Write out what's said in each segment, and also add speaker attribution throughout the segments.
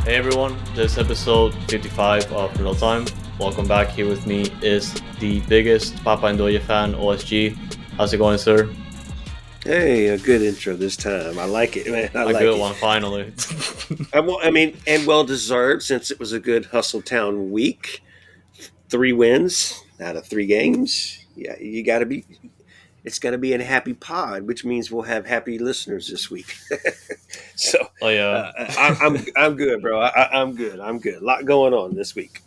Speaker 1: Hey everyone, this is episode 55 of Noodle Time. Welcome back. Here with me is the biggest Papa and Doya fan, OSG. How's it going, sir?
Speaker 2: Hey, a good intro this time. I like it, man. I
Speaker 1: A
Speaker 2: like
Speaker 1: good
Speaker 2: it.
Speaker 1: one, finally.
Speaker 2: And well deserved since it was a good Hustle Town week. 3 wins out of 3 games. Yeah, you got to be. It's got to be a happy pod, which means we'll have happy listeners this week. so
Speaker 1: Oh yeah.
Speaker 2: I'm good, bro. I'm good. I'm good. A lot going on this week.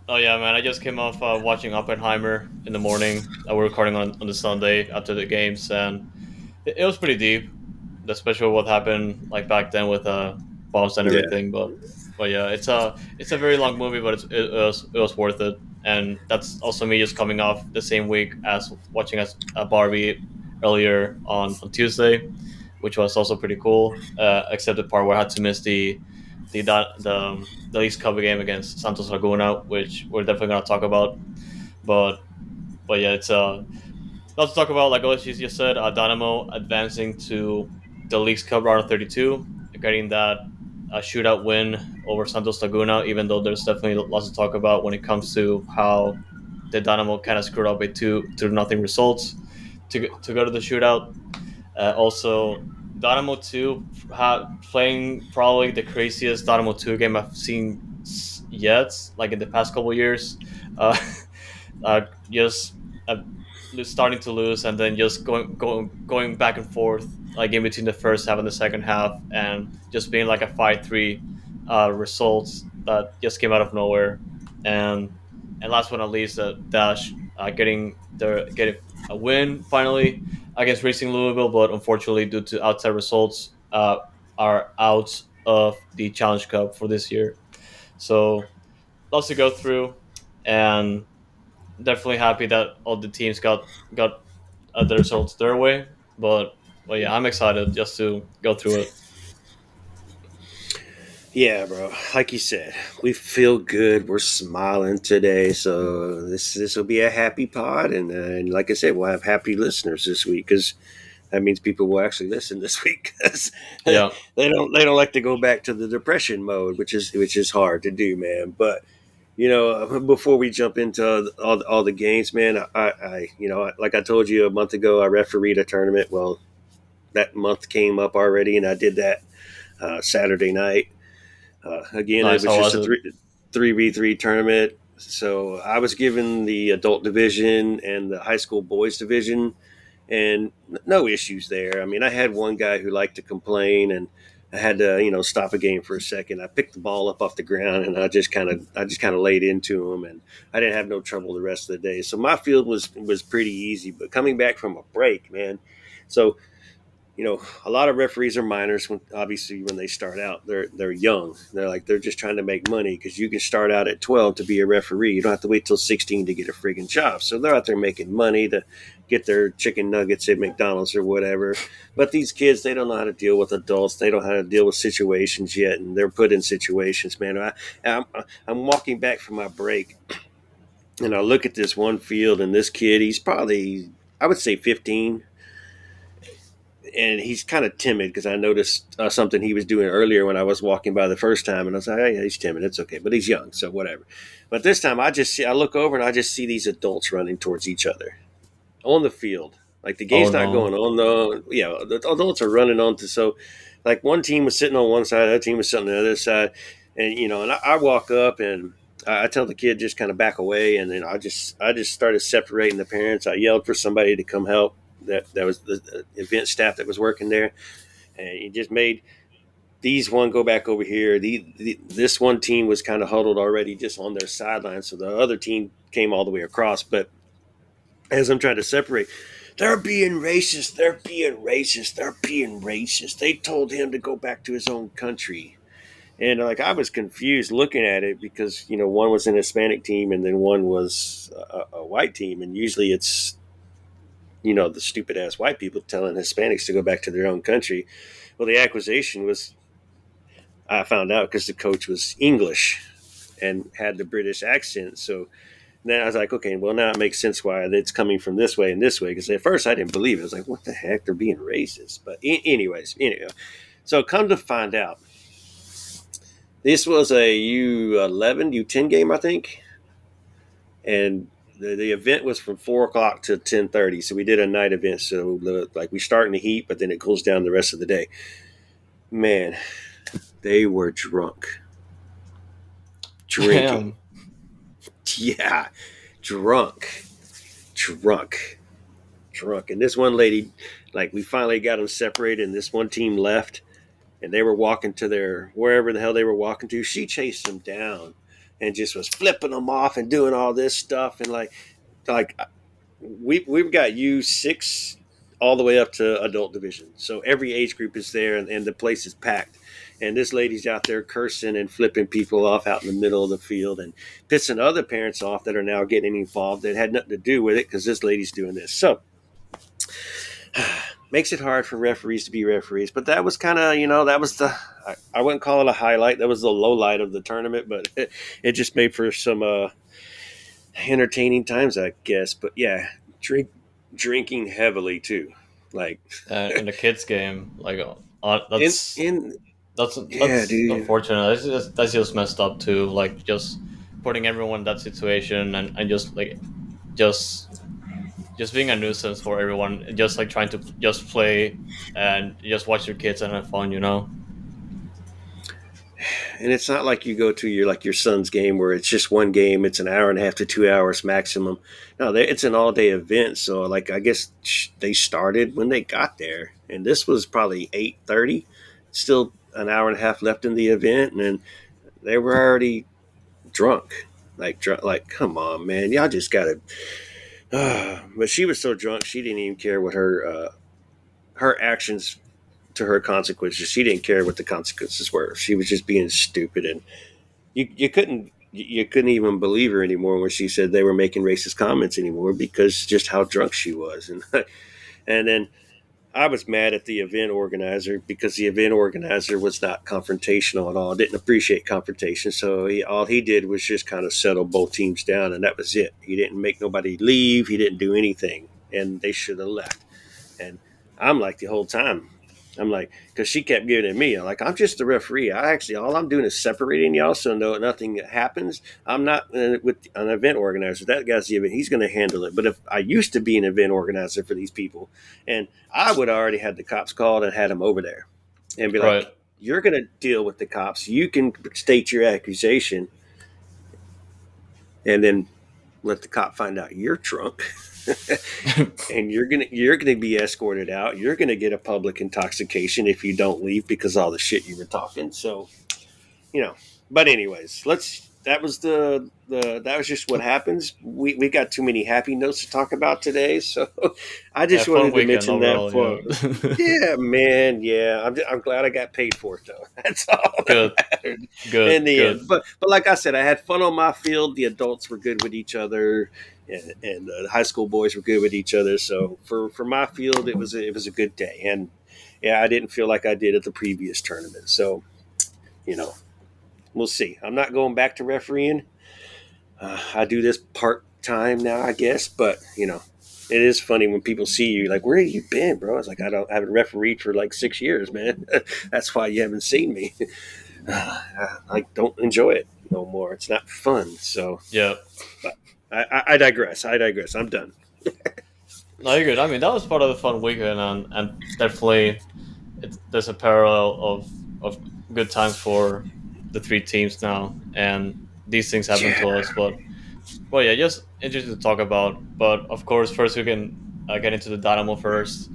Speaker 1: Oh yeah, man. I just came off watching Oppenheimer in the morning. We're recording on the Sunday after the games, and it was pretty deep, especially what happened like back then with bombs and
Speaker 2: Yeah,
Speaker 1: everything. But yeah, it's a very long movie, but it was worth it. And that's also me just coming off the same week as watching as a Barbie earlier on Tuesday, which was also pretty cool. Except the part where I had to miss the League's Cup game against Santos Laguna, which we're definitely gonna talk about. But but yeah, it's let's talk about, like OSG just said, Dynamo advancing to the League's Cup round of 32, getting that shootout win over Santos Laguna. Even though there's definitely lots to talk about when it comes to how the Dynamo kind of screwed up with two nothing results to go to the shootout. Also, Dynamo 2 playing probably the craziest Dynamo 2 game I've seen yet, like in the past couple years. Uh, just uh, starting to lose and then just going back and forth, like in between the first half and the second half, and just being like a 5-3 results that just came out of nowhere. And last but not least, Dash getting a win finally against Racing Louisville, but unfortunately due to outside results, are out of the Challenge Cup for this year. So lots to go through, and definitely happy that all the teams got the results their way. But yeah, I'm excited just to go through it.
Speaker 2: yeah, bro. Like you said, we feel good. We're smiling today, so this will be a happy pod, and like I said, we'll have happy listeners this week because that means people will actually listen this week because
Speaker 1: Yeah.
Speaker 2: they don't like to go back to the depression mode, which is hard to do, man. But before we jump into all the games, man, like I told you a month ago, I refereed a tournament. Well, that month came up already, and I did that Saturday night. Again, it
Speaker 1: Nice.
Speaker 2: was
Speaker 1: How
Speaker 2: just
Speaker 1: was
Speaker 2: a
Speaker 1: it?
Speaker 2: three v three tournament. So I was given the adult division and the high school boys division, and no issues there. I mean, I had one guy who liked to complain, and I had to stop a game for a second. I picked the ball up off the ground, and I just kind of laid into him, and I didn't have no trouble the rest of the day. So my field was pretty easy. But coming back from a break, man, so a lot of referees are minors. Obviously, when they start out, they're young. They're just trying to make money because you can start out at 12 to be a referee. You don't have to wait till 16 to get a friggin' job. So they're out there making money to get their chicken nuggets at McDonald's or whatever. But these kids, they don't know how to deal with adults. They don't know how to deal with situations yet, and they're put in situations. Man, I'm walking back from my break, and I look at this one field, and this kid, he's probably, I would say, 15, and he's kind of timid because I noticed something he was doing earlier when I was walking by the first time, and I was like, "Oh, yeah, he's timid. It's okay," but he's young, so whatever. But this time, I look over and I just see these adults running towards each other on the field. Like the
Speaker 1: Oh
Speaker 2: game's not
Speaker 1: no.
Speaker 2: going on though. Yeah, the adults are running onto. So, like one team was sitting on one side, the other team was sitting on the other side, and I walk up and I tell the kid just kind of back away, and then I just started separating the parents. I yelled for somebody to come help. That was the event staff that was working there, and it just made these one go back over here. This one team was kind of huddled already just on their sideline, so the other team came all the way across. But as I'm trying to separate, they're being racist. They're being racist. They're being racist. They told him to go back to his own country. And like I was confused looking at it because one was an Hispanic team and then one was a white team, and usually it's the stupid ass white people telling Hispanics to go back to their own country. Well, the accusation was, I found out, because the coach was English and had the British accent. So then I was like, okay, well now it makes sense why it's coming from this way and this way. Because at first I didn't believe it. I was like, what the heck? They're being racist. But anyways, so come to find out, This was a U11, U10 game, I think, and the event was from 4 o'clock to 10:30. So we did a night event. So like we start in the heat, but then it cools down the rest of the day. Man, they were drunk, drinking.
Speaker 1: Damn.
Speaker 2: Yeah, drunk, drunk, drunk. And this one lady, like we finally got them separated, and this one team left, and they were walking to their wherever the hell they were walking to. She chased them down and just was flipping them off and doing all this stuff and like we've got U6 all the way up to adult division, so every age group is there, and the place is packed. And this lady's out there cursing and flipping people off out in the middle of the field and pissing other parents off that are now getting involved that had nothing to do with it because this lady's doing this. So makes it hard for referees to be referees. But that was kind of, that was I wouldn't call it a highlight. That was the low light of the tournament, but it just made for some entertaining times, I guess. But yeah, drinking heavily too. Like
Speaker 1: In the kids game, like
Speaker 2: in in yeah,
Speaker 1: that's
Speaker 2: dude.
Speaker 1: unfortunate. That's just messed up too. Like just putting everyone in that situation and just like just just being a nuisance for everyone. Just like trying to just play and just watch your kids and have fun. You know.
Speaker 2: And it's not like you go to your son's game where it's just one game. It's an hour and a half to 2 hours maximum. No, it's an all day event. So like I guess they started when they got there, and this was probably 8:30. Still an hour and a half left in the event, and then they were already drunk. Like come on, man, y'all just gotta. But she was so drunk, she didn't even care what her actions to her consequences. She didn't care what the consequences were. She was just being stupid, and you couldn't even believe her anymore when she said they were making racist comments anymore because just how drunk she was. And then I was mad at the event organizer because the event organizer was not confrontational at all. Didn't appreciate confrontation, so all he did was just kind of settle both teams down, and that was it. He didn't make nobody leave. He didn't do anything, and they should have left. And I'm like the whole time. I'm like, because she kept giving it me. I'm like, I'm just the referee. All I'm doing is separating y'all so nothing happens. I'm not with an event organizer. That guy's the event. He's going to handle it. But if I used to be an event organizer for these people, and I would have already had the cops called and had them over there and be
Speaker 1: Right.
Speaker 2: like, you're going to deal with the cops. You can state your accusation and then let the cop find out you're drunk. And you're gonna be escorted out. You're gonna get a public intoxication if you don't leave because of all the shit you were talking. So you know. But anyways, let's. That was that was just what happens. We got too many happy notes to talk about today, so I
Speaker 1: Yeah,
Speaker 2: just
Speaker 1: fun
Speaker 2: wanted to
Speaker 1: weekend
Speaker 2: mention that
Speaker 1: overall.
Speaker 2: for.
Speaker 1: Yeah.
Speaker 2: Yeah, man. Yeah, I'm glad I got paid for it though. That's all that
Speaker 1: Good.
Speaker 2: mattered in
Speaker 1: Good.
Speaker 2: the end.
Speaker 1: Good.
Speaker 2: But like I said, I had fun on my field. The adults were good with each other, and the high school boys were good with each other. So for my field, it was a good day, and yeah, I didn't feel like I did at the previous tournament. So you know, we'll see. I'm not going back to refereeing. I do this part time now, I guess, but it is funny when people see you like, where have you been, bro? It's like I haven't refereed for like 6 years, man. That's why you haven't seen me. I don't enjoy it no more. It's not fun. So,
Speaker 1: Yeah.
Speaker 2: but I digress. I digress. I'm done.
Speaker 1: No, you're good. I mean, that was part of the fun weekend, and definitely there's a parallel of good times for the three teams now, and these things happen
Speaker 2: Yeah.
Speaker 1: to us. But well, yeah, just interesting to talk about. But of course, first we can get into the Dynamo first.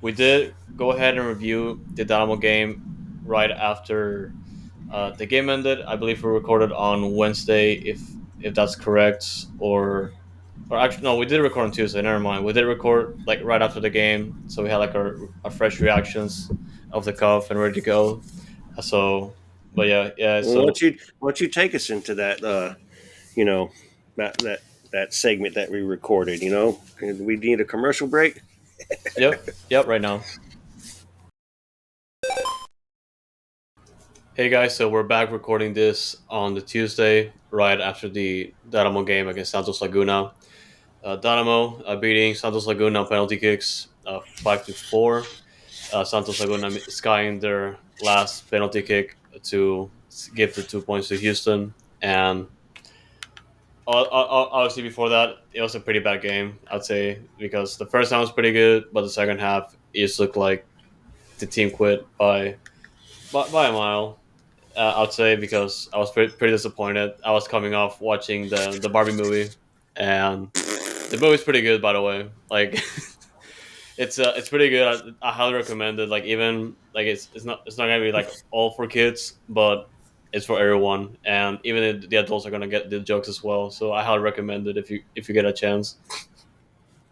Speaker 1: We did go ahead and review the Dynamo game right after the game ended. I believe we recorded on Wednesday, if that's correct, or actually no, we did record on Tuesday. Never mind, we did record like right after the game, so we had like our fresh reactions of the cuff and ready to go. So, but yeah, yeah.
Speaker 2: Well, why
Speaker 1: So
Speaker 2: don't you take us into that? You know, that segment that we recorded. We need a commercial break.
Speaker 1: yep, yep. Right now, hey guys, so we're back recording this on the Tuesday right after the Dynamo game against Santos Laguna. Dynamo beating Santos Laguna on penalty kicks 5-4. Santos Laguna skying their last penalty kick to give the 2 points to Houston. And obviously, before that, it was a pretty bad game, I'd say, because the first half was pretty good, but the second half, it just looked like the team quit by a mile. I'd say because I was pretty disappointed. I was coming off watching the Barbie movie, and the movie's pretty good, by the way. Like, it's pretty good. I highly recommend it. Like, even like it's not gonna be like all for kids, but it's for everyone, and even the adults are gonna get the jokes as well. So I highly recommend it if you get a chance.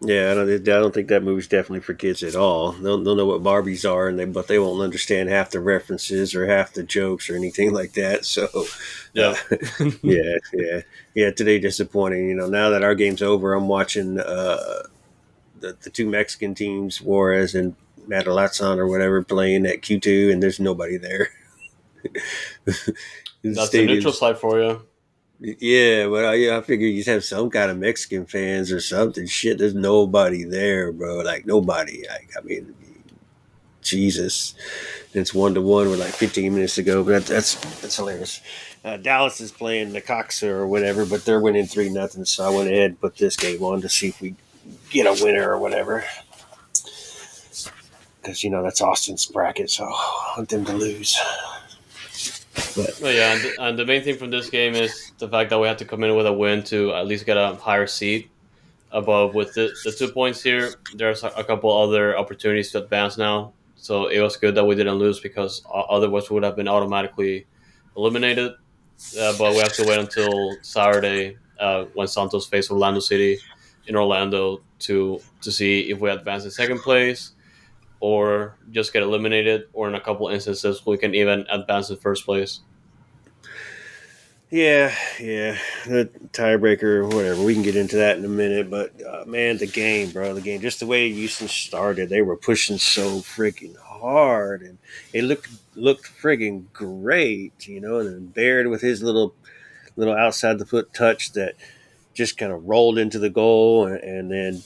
Speaker 2: Yeah, I don't think that movie's definitely for kids at all. They'll know what Barbies are, but they won't understand half the references or half the jokes or anything like that. So, uh,
Speaker 1: Yeah.
Speaker 2: yeah. Today disappointing. Now that our game's over, I'm watching the two Mexican teams, Juarez and Matalatson or whatever, playing at Q2, and there's nobody there. The
Speaker 1: That's the neutral
Speaker 2: stadium's
Speaker 1: side for you.
Speaker 2: Yeah, but I figure you'd have some kind of Mexican fans or something. Shit, there's nobody there, bro. Like nobody. Like I mean, Jesus, it's 1-1 with like 15 minutes to go. But that's hilarious. Dallas is playing the Coxa or whatever, but they're winning 3-0. So I went ahead and put this game on to see if we get a winner or whatever. Because that's Austin's bracket, so I want them to lose. But
Speaker 1: But yeah, and the main thing from this game is the fact that we have to come in with a win to at least get a higher seed above. With the 2 points here, there's a couple other opportunities to advance now. So it was good that we didn't lose because otherwise we would have been automatically eliminated. But we have to wait until Saturday when Santos face Orlando City in Orlando to see if we advance in second place or just get eliminated, or in a couple instances we can even advance in first place.
Speaker 2: yeah, the tiebreaker, whatever. We can get into that in a minute. But man, the game, just the way Houston started, they were pushing so freaking hard, and it looked friggin' great, And then Baird with his little outside the foot touch that just kind of rolled into the goal, and then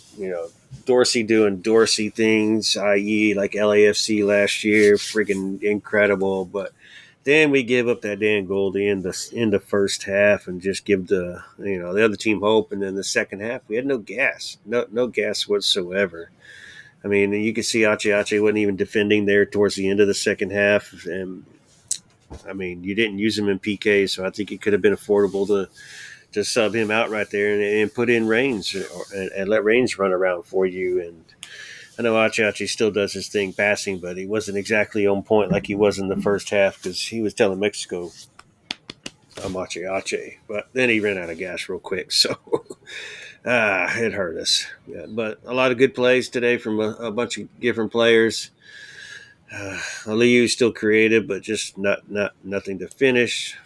Speaker 2: Dorsey doing Dorsey things, i.e., like LAFC last year, friggin' incredible, but then we give up that damn goal in the first half and just give the other team hope. And then the second half, we had no gas, no gas whatsoever. I mean, you could see Ache wasn't even defending there towards the end of the second half. And I mean, you didn't use him in PK, so I think it could have been affordable to sub him out right there and put in Reigns and let Reigns run around for you. And I know Achi still does his thing passing, but he wasn't exactly on point like he was in the first half because he was telling Mexico, I'm Achi. But then he ran out of gas real quick. So it hurt us. Yeah, but a lot of good plays today from a bunch of different players. Aliyu still creative, but just nothing to finish.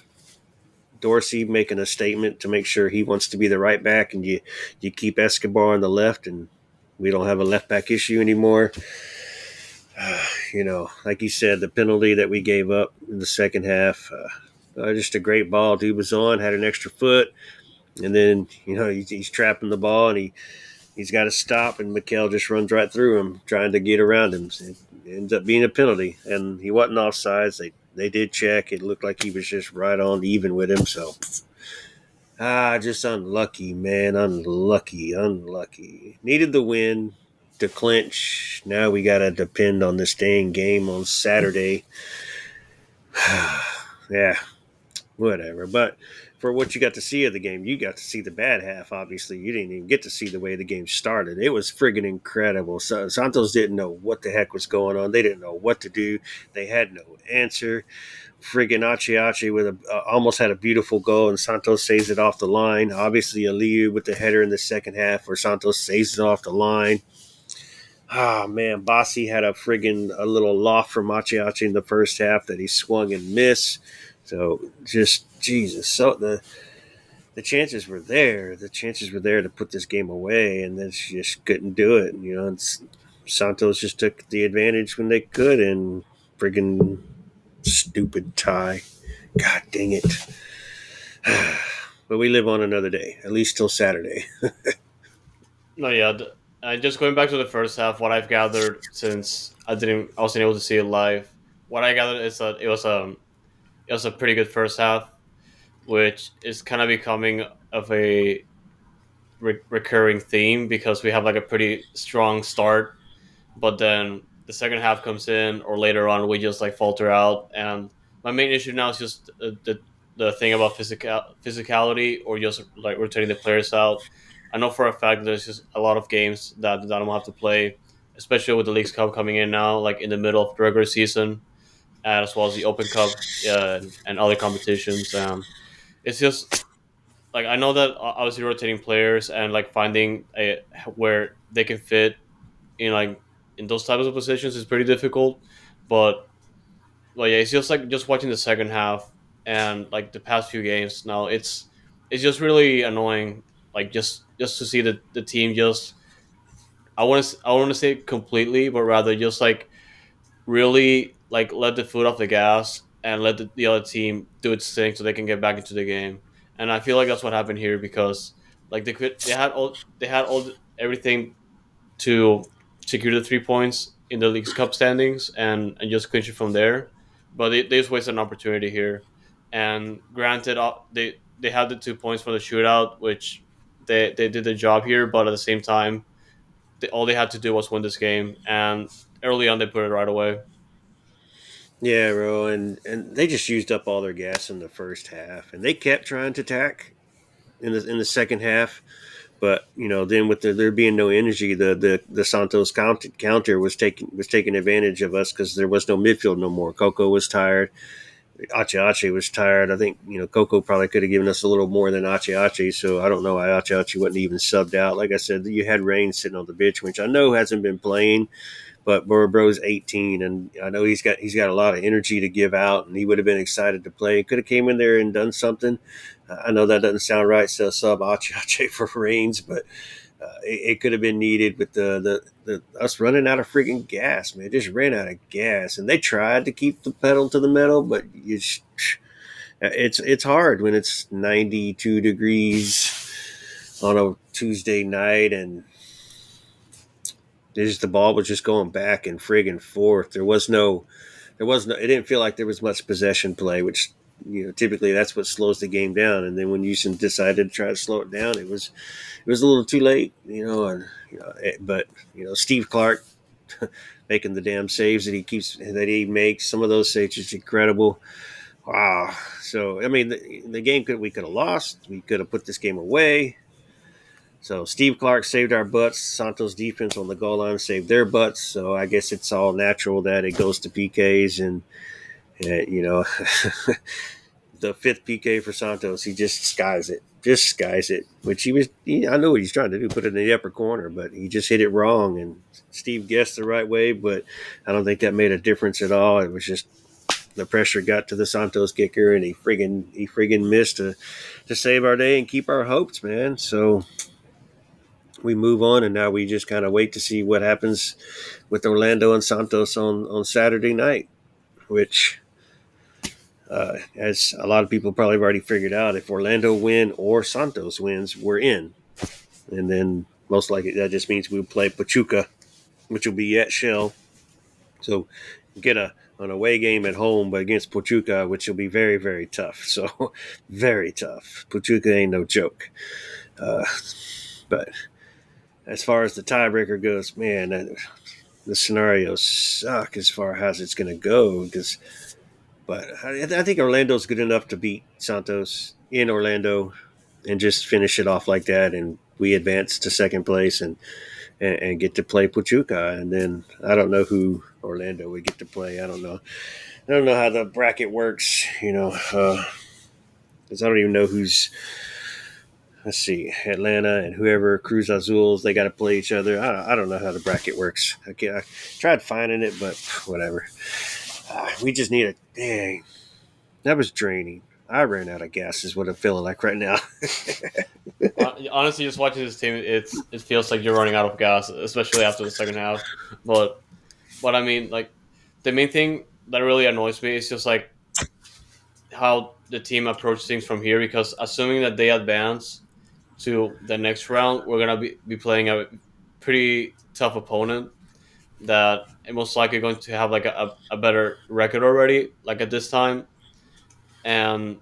Speaker 2: Dorsey making a statement to make sure he wants to be the right back, and you keep Escobar on the left, and we don't have a left back issue anymore. Like you said, the penalty that we gave up in the second half, just a great ball. Dude was on, had an extra foot, and then he's trapping the ball, and he's got to stop, and Mikel just runs right through him, trying to get around him. It ends up being a penalty, and he wasn't offsides. They did check. It looked like he was just right on even with him. So, just unlucky, man. Unlucky. Needed the win to clinch. Now we got to depend on this dang game on Saturday. Yeah, whatever. But for what you got to see of the game, you got to see the bad half. Obviously, you didn't even get to see the way the game started. It was friggin' incredible. So Santos didn't know what the heck was going on. They didn't know what to do. They had no answer. Friggin' Achi with almost had a beautiful goal, and Santos saves it off the line. Obviously, Aliyu with the header in the second half, where Santos saves it off the line. Ah, man, Bossy had a little loft from Achi in the first half that he swung and missed. So just Jesus. So the chances were there. The chances were there to put this game away, and then she just couldn't do it. And Santos just took the advantage when they could, and friggin' stupid tie. God dang it. But we live on another day, at least till Saturday.
Speaker 1: No, yeah. Just going back to the first half, what I've gathered since I wasn't able to see it live. What I gathered is that it was a pretty good first half, which is kind of becoming of a recurring theme because we have like a pretty strong start, but then the second half comes in or later on we just like falter out. And my main issue now is just the thing about physicality or just like rotating the players out. I know for a fact there's just a lot of games that the Dynamo have to play, especially with the Leagues Cup coming in now, like in the middle of the regular season, as well as the Open Cup and other competitions. It's just like I know that obviously rotating players and like finding where they can fit in like in those types of positions is pretty difficult. But yeah, it's just like just watching the second half and like the past few games now. It's just really annoying. Like just to see the team just I want to say completely, but rather just like really like let the foot off the gas and let the other team do its thing so they can get back into the game. And I feel like that's what happened here because like they had everything to secure the 3 points in the League's Cup standings and just clinch it from there. But they just wasted an opportunity here. And granted, they had the 2 points for the shootout, which they did the job here. But at the same time, all they had to do was win this game, and early on they put it right away.
Speaker 2: Yeah, bro, and they just used up all their gas in the first half, and they kept trying to attack in the second half. But then with there being no energy, the Santos counter was taking advantage of us because there was no midfield no more. Coco was tired. Ache Ache was tired. I think Coco probably could have given us a little more than Ache Ache. So I don't know why Ache Ache wasn't even subbed out. Like I said, you had Rain sitting on the bench, which I know hasn't been playing, but Bro's 18, and I know he's got a lot of energy to give out, and he would have been excited to play. Could have came in there and done something. I know that doesn't sound right, so sub Ache Ache for Reigns, but it could have been needed with the us running out of freaking gas, man. Just ran out of gas, and they tried to keep the pedal to the metal, but it's hard when it's 92 degrees on a Tuesday night, and the ball was just going back and friggin' forth. There was no. It didn't feel like there was much possession play, which typically that's what slows the game down. And then when Houston decided to try to slow it down, it was a little too late, and but Steve Clark making the damn saves that he makes. Some of those saves is incredible. Wow. So I mean, the game we could have lost. We could have put this game away. So Steve Clark saved our butts. Santos defense on the goal line saved their butts. So I guess it's all natural that it goes to PKs and the fifth PK for Santos, he just skies it, which I know what he's trying to do, put it in the upper corner, but he just hit it wrong. And Steve guessed the right way, but I don't think that made a difference at all. It was just the pressure got to the Santos kicker, and he friggin' missed to save our day and keep our hopes, man. So we move on, and now we just kind of wait to see what happens with Orlando and Santos on Saturday night, which as a lot of people probably have already figured out, if Orlando win or Santos wins, we're in. And then most likely that just means we'll play Pachuca, which will be at Shell. So get an away game at home, but against Pachuca, which will be very, very tough. So very tough. Pachuca ain't no joke. Uh, but as far as the tiebreaker goes, man, the scenarios suck as far as it's going to go because but I think Orlando's good enough to beat Santos in Orlando and just finish it off like that. And we advance to second place and get to play Pachuca. And then I don't know who Orlando would get to play. I don't know. I don't know how the bracket works, because I don't even know who's. Let's see, Atlanta and whoever Cruz Azules, they got to play each other. I don't know how the bracket works. I tried finding it, but whatever. We just need a dang. That was draining. I ran out of gas, is what I'm feeling like right now.
Speaker 1: Honestly, just watching this team, it feels like you're running out of gas, especially after the second half. But I mean, like the main thing that really annoys me is just like how the team approaches things from here. Because assuming that they advance to the next round, we're gonna be playing a pretty tough opponent that is most likely going to have like a better record already. Like at this time, and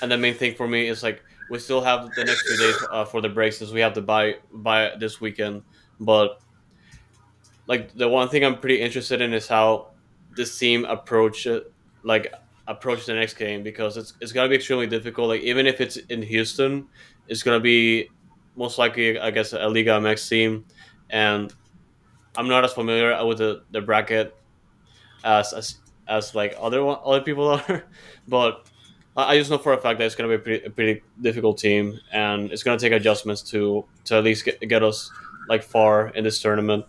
Speaker 1: the main thing for me is like we still have the next 2 days for the break since we have to buy this weekend. But like the one thing I'm pretty interested in is how this team like approach the next game because it's gonna be extremely difficult. Like even if it's in Houston, it's gonna be most likely I guess a Liga MX team, and I'm not as familiar with the bracket as like other people are, but I just know for a fact that it's gonna be a pretty difficult team, and it's gonna take adjustments to at least get us like far in this tournament.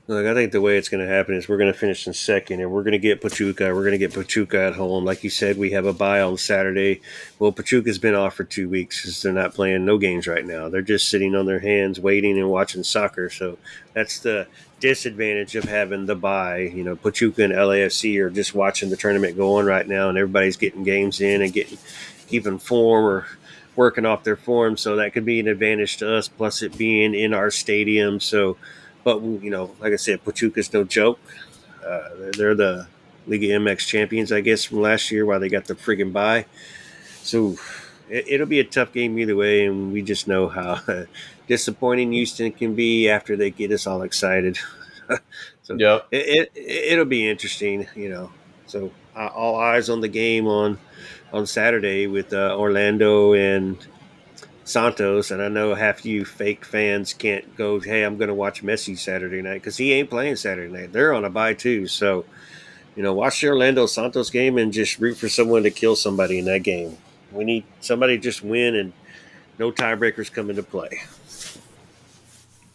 Speaker 2: Look, I think the way it's going to happen is we're going to finish in second, and we're going to get Pachuca. We're going to get Pachuca at home. Like you said, we have a bye on Saturday. Well, Pachuca's been off for 2 weeks because they're not playing no games right now. They're just sitting on their hands, waiting and watching soccer. So that's the disadvantage of having the bye. You know, Pachuca and LAFC are just watching the tournament go on right now, and everybody's getting games in and keeping form or working off their form. So that could be an advantage to us. Plus, it being in our stadium. So but like I said, Pachuca's no joke. They're the Liga MX champions, I guess, from last year, while they got the friggin' bye. So it'll be a tough game either way, and we just know how disappointing Houston can be after they get us all excited. So
Speaker 1: Yep.
Speaker 2: it'll be interesting. So all eyes on the game on Saturday with Orlando and Santos, and I know half you fake fans can't go, hey, I'm going to watch Messi Saturday night because he ain't playing Saturday night. They're on a bye too. So, watch the Orlando Santos game and just root for someone to kill somebody in that game. We need somebody to just win and no tiebreakers come into play.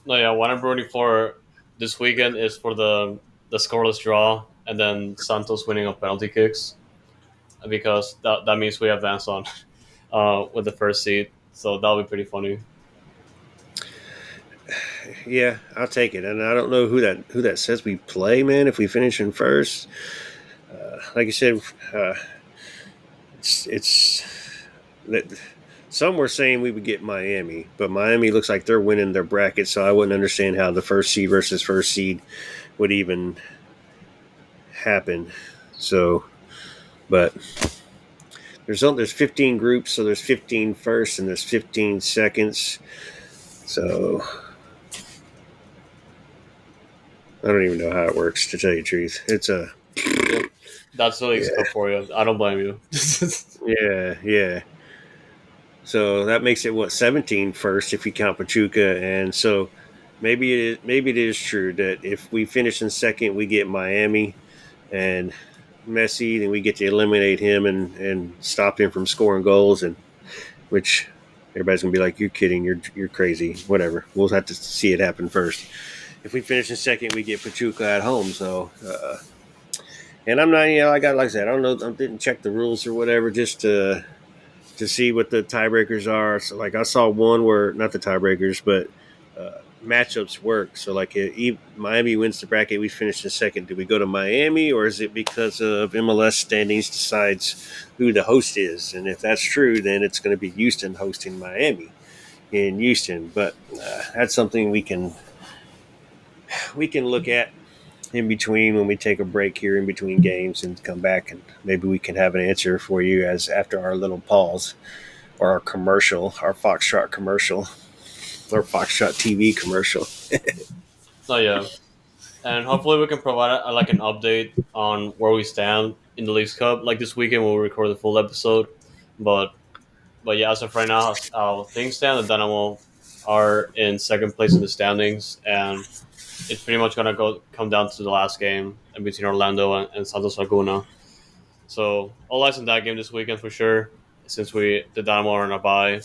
Speaker 1: No, yeah. What I'm rooting for this weekend is for the scoreless draw and then Santos winning on penalty kicks because that means we advance on with the first seed. So that'll be pretty funny.
Speaker 2: Yeah, I'll take it. And I don't know who that says we play, man. If we finish in first, like I said, it's some were saying we would get Miami, but Miami looks like they're winning their bracket, so I wouldn't understand how the first seed versus first seed would even happen. So, but there's 15 groups, so there's 15 first and there's 15 seconds. So I don't even know how it works, to tell you the truth. It's a
Speaker 1: Yep. That's the League's
Speaker 2: yeah,
Speaker 1: Cup for you. I don't blame you.
Speaker 2: yeah. So that makes it what 17 first if you count Pachuca, and so maybe it is true that if we finish in second, we get Miami and Messi, then we get to eliminate him and stop him from scoring goals, and which everybody's gonna be like, "You're kidding, you're crazy." Whatever. We'll have to see it happen first. If we finish in second, we get Pachuca at home. So, and I'm not, I got like I said, I don't know, I didn't check the rules or whatever, just to see what the tiebreakers are. So, like, I saw one where not the tiebreakers, but matchups work. So, like, if Miami wins the bracket, we finish in second. Do we go to Miami, or is it because of MLS standings decides who the host is? And if that's true, then it's going to be Houston hosting Miami in Houston. But that's something we can look at in between when we take a break here in between games and come back, and maybe we can have an answer for you as after our little pause or our commercial, our Foxtrot commercial, or Foxtrot TV commercial.
Speaker 1: So yeah, and hopefully we can provide like an update on where we stand in the League's Cup. Like this weekend, we'll record the full episode, but yeah, as of right now, how things stand, the Dynamo are in second place in the standings, and it's pretty much gonna come down to the last game in between Orlando and Santos Laguna. So all eyes on that game this weekend for sure, since the Dynamo are on a bye.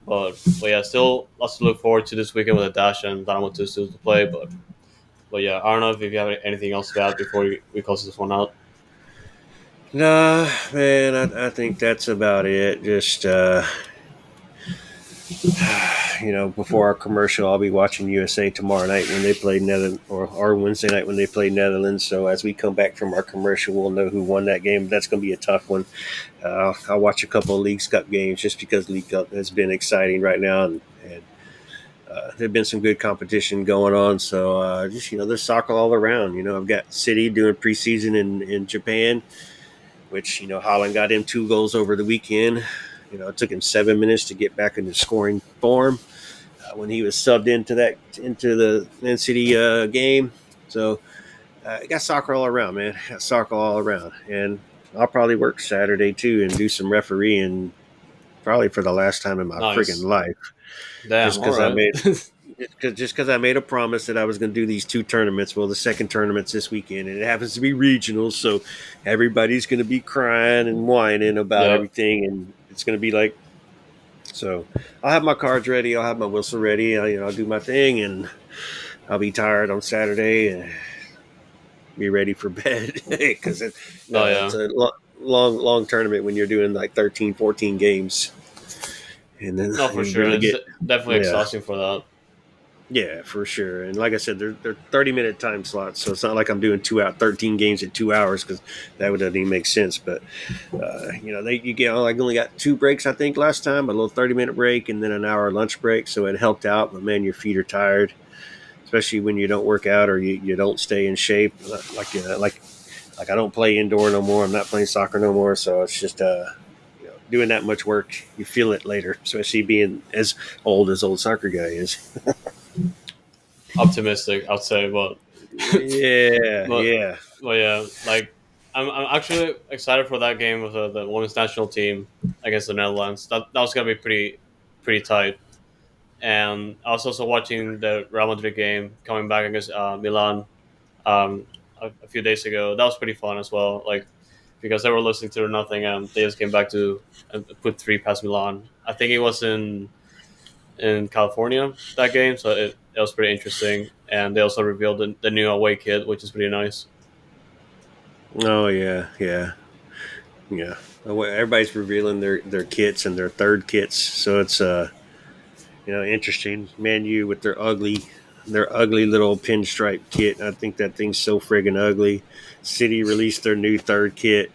Speaker 1: But yeah, still lots to look forward to this weekend with the Dash and Dynamo 2 still to play. But yeah, I don't know if you have anything else to add before we close this one out.
Speaker 2: Nah, man, I think that's about it. Just before our commercial, I'll be watching USA tomorrow night when they play Netherlands, or Wednesday night when they play Netherlands. So as we come back from our commercial, we'll know who won that game. That's going to be a tough one. I'll watch a couple of Leagues Cup games just because League Cup has been exciting right now, and there's been some good competition going on. So just there's soccer all around. I've got City doing preseason in Japan. which Holland got him 2 goals over the weekend. It took him 7 minutes to get back into scoring form when he was subbed into the Man City game. So got soccer all around, man. Got soccer all around, and I'll probably work Saturday too and do some refereeing, probably for the last time in my freaking
Speaker 1: Nice.
Speaker 2: life.
Speaker 1: Damn.
Speaker 2: Just
Speaker 1: All
Speaker 2: because I
Speaker 1: right.
Speaker 2: made just because I made a promise that I was going to do these 2 tournaments. Well, the second tournament's this weekend, and it happens to be regional, so everybody's going to be crying and whining about
Speaker 1: Yep.
Speaker 2: everything, and it's going to be like. So I'll have my cards ready. I'll have my whistle ready. I'll do my thing, and I'll be tired on Saturday and be ready for bed because
Speaker 1: No.
Speaker 2: it's
Speaker 1: Yeah.
Speaker 2: a long tournament when you're doing like 13, 14 games, and then
Speaker 1: No, for
Speaker 2: you
Speaker 1: sure.
Speaker 2: really
Speaker 1: It's
Speaker 2: get
Speaker 1: definitely
Speaker 2: yeah.
Speaker 1: exhausting for that.
Speaker 2: Yeah, for sure. And like I said, they're 30-minute time slots, so it's not like I'm doing 13 games at 2 hours because that would doesn't even make sense. But they you get like only got 2 breaks I think last time, a little 30-minute break and then an hour lunch break, so it helped out. But man, your feet are tired, especially when you don't work out or you don't stay in shape. Like I don't play indoor no more. I'm not playing soccer no more, so it's just doing that much work, you feel it later, especially being as old soccer guy is.
Speaker 1: Optimistic, I'd say, but
Speaker 2: Yeah,
Speaker 1: but
Speaker 2: yeah.
Speaker 1: but yeah, like I'm actually excited for that game with the women's national team against the Netherlands. That was gonna be pretty tight. And I was also watching the Real Madrid game coming back against Milan a few days ago. That was pretty fun as well. Like because they were listening to nothing and they just came back to and put three past Milan. I think it was in California that game, so it was pretty interesting. And they also revealed the new away kit, which is pretty nice.
Speaker 2: Oh yeah, yeah, yeah. Everybody's revealing their kits and their third kits, so it's interesting. Man U with their ugly little pinstripe kit. I think that thing's so friggin' ugly. City released their new third kit.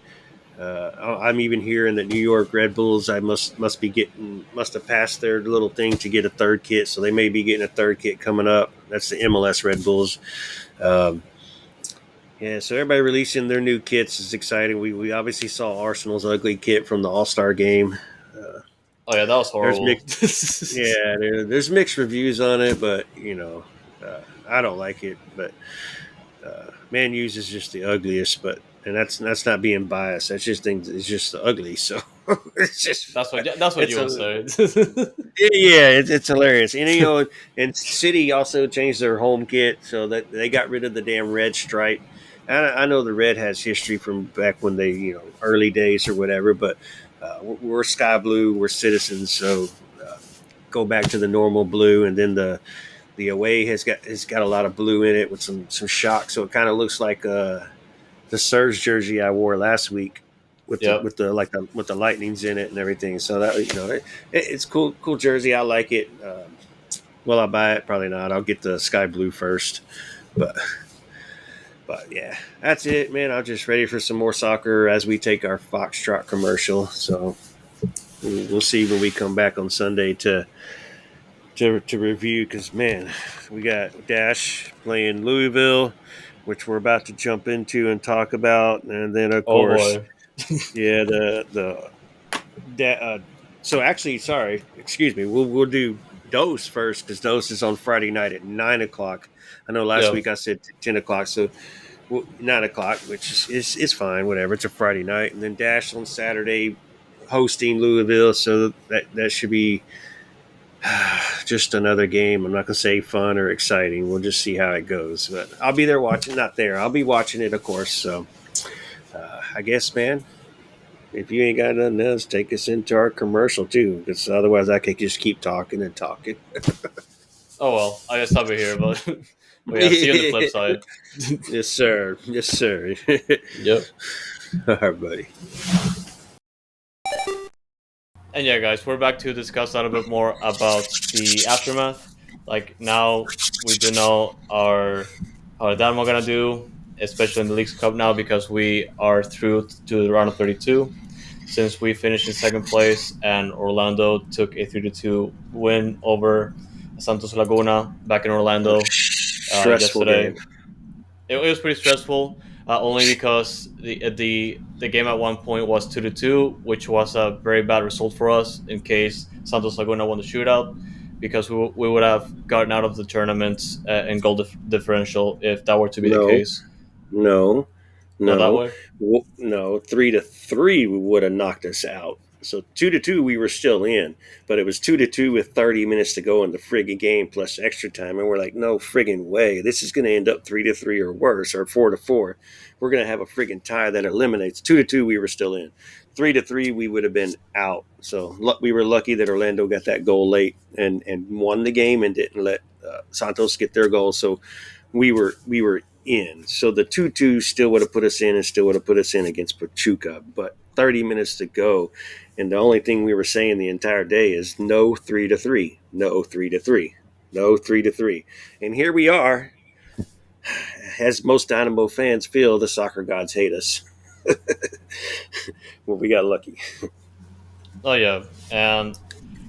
Speaker 2: I'm even hearing that New York Red Bulls I must have passed their little thing to get a third kit, so they may be getting a third kit coming up. That's the MLS Red Bulls. Um, Yeah, so everybody releasing their new kits is exciting. We obviously saw Arsenal's ugly kit from the All Star game. Uh,
Speaker 1: Oh yeah, that was
Speaker 2: there's
Speaker 1: horrible.
Speaker 2: mixed, yeah, there's mixed reviews on it, but I don't like it. But Man U's is just the ugliest. But and that's not being biased. That's just things. It's just ugly. So it's just
Speaker 1: That's what
Speaker 2: it's
Speaker 1: you
Speaker 2: a
Speaker 1: would say.
Speaker 2: yeah, it's hilarious. And and City also changed their home kit so that they got rid of the damn red stripe. I know the red has history from back when they, early days or whatever, but we're sky blue, we're citizens, so uh, go back to the normal blue, and then the away has got a lot of blue in it with some shock, so it kind of looks like the Surge jersey I wore last week with the
Speaker 1: Yep.
Speaker 2: with the like the with the lightnings in it and everything. So that it's cool jersey. I like it. Will I buy it? Probably not. I'll get the sky blue first. But but yeah, that's it, man. I'm just ready for some more soccer as we take our Foxtrot commercial. So we'll see when we come back on Sunday to review because man, we got Dash playing Louisville, which we're about to jump into and talk about, and then of
Speaker 1: Oh
Speaker 2: course,
Speaker 1: boy.
Speaker 2: yeah, the that. So actually, sorry, excuse me. We'll do Dose first because Dose is on Friday night at 9 o'clock. I know last
Speaker 1: Yeah.
Speaker 2: week I said 10 o'clock, so 9 o'clock, which is fine, whatever. It's a Friday night, and then Dash on Saturday hosting Louisville, so that should be just another game. I'm not going to say fun or exciting. We'll just see how it goes. But I'll be there watching. Not there. I'll be watching it, of course. So I guess, man, if you ain't got nothing else, take us into our commercial too, because otherwise I could just keep talking and talking.
Speaker 1: Oh well, I guess I'll be here, but but yeah, see you on the flip side.
Speaker 2: Yes, sir. Yes, sir.
Speaker 1: Yep.
Speaker 2: All right, buddy.
Speaker 1: And yeah, guys, we're back to discuss a little bit more about the aftermath. Like now, we do know our Dynamo gonna do, especially in the Leagues Cup now because we are through to the round of 32. Since we finished in second place and Orlando took a 3-2 win over Santos Laguna back in Orlando
Speaker 2: Stressful
Speaker 1: yesterday.
Speaker 2: game.
Speaker 1: It was pretty stressful. only because the game at one point was 2-2, which was a very bad result for us in case Santos Laguna won the shootout, because we would have gotten out of the tournament in goal differential if that were to be the
Speaker 2: No,
Speaker 1: case.
Speaker 2: no,
Speaker 1: Not that
Speaker 2: no,
Speaker 1: way.
Speaker 2: no. 3-3 would have knocked us out. So 2-2, we were still in, but it was 2-2 with 30 minutes to go in the friggin' game plus extra time, and we're like, no friggin' way. This is going to end up 3-3 or worse, or 4-4. We're going to have a friggin' tie that eliminates. 2-2, we were still in. 3-3, we would have been out. So we were lucky that Orlando got that goal late and won the game and didn't let Santos get their goal. So we were in. So the 2-2 still would have put us in and still would have put us in against Pachuca. But 30 minutes to go. And the only thing we were saying the entire day is no 3-3, no 3-3, no 3-3. And here we are. As most Dynamo fans feel, the soccer gods hate us. Well, we got lucky.
Speaker 1: Oh yeah, and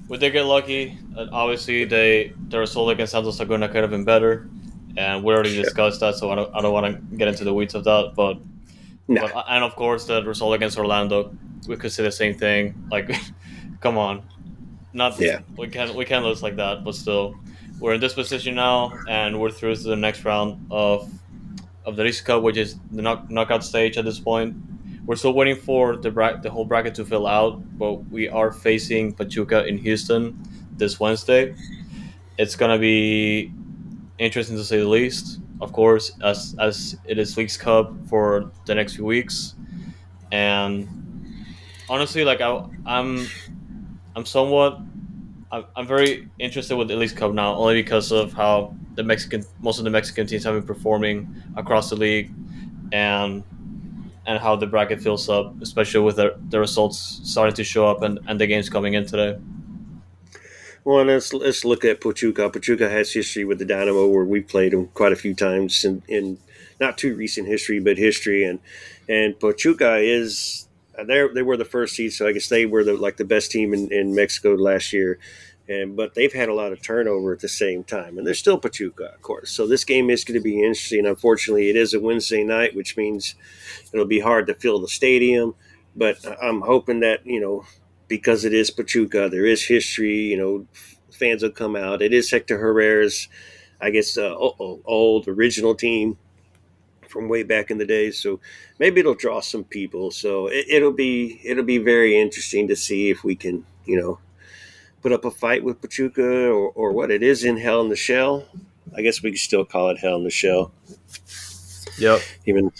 Speaker 1: we did get lucky. Obviously, the result against Santos Laguna could have been better, and we already discussed that. So I don't want to get into the weeds of that.
Speaker 2: Nah,
Speaker 1: But and of course the result against Orlando, we could say the same thing. Like, come on, not
Speaker 2: yeah.
Speaker 1: we can't lose like that. But still, we're in this position now, and we're through to the next round of the League Cup, which is the knockout stage at this point. We're still waiting for the whole bracket to fill out, but we are facing Pachuca in Houston this Wednesday. It's gonna be interesting to say the least. Of course, as it is League's Cup for the next few weeks, and honestly, like I'm somewhat I'm very interested with the League's Cup now, only because of how the Mexican most of the Mexican teams have been performing across the league, and how the bracket fills up, especially with the results starting to show up and the games coming in today.
Speaker 2: Well, let's look at Pachuca. Pachuca has history with the Dynamo, where we played them quite a few times in not too recent history, but history. And Pachuca is they were the first seed, so I guess they were the best team in Mexico last year. And but they've had a lot of turnover at the same time, and they're still Pachuca, of course. So this game is going to be interesting. Unfortunately, it is a Wednesday night, which means it'll be hard to fill the stadium. But I'm hoping that because it is Pachuca, there is history. Fans will come out. It is Hector Herrera's, I guess, old original team from way back in the days. So maybe it'll draw some people. So it'll be very interesting to see if we can put up a fight with Pachuca, or what it is in Hell in the Shell. I guess we can still call it Hell in the Shell,
Speaker 1: Yep.
Speaker 2: even.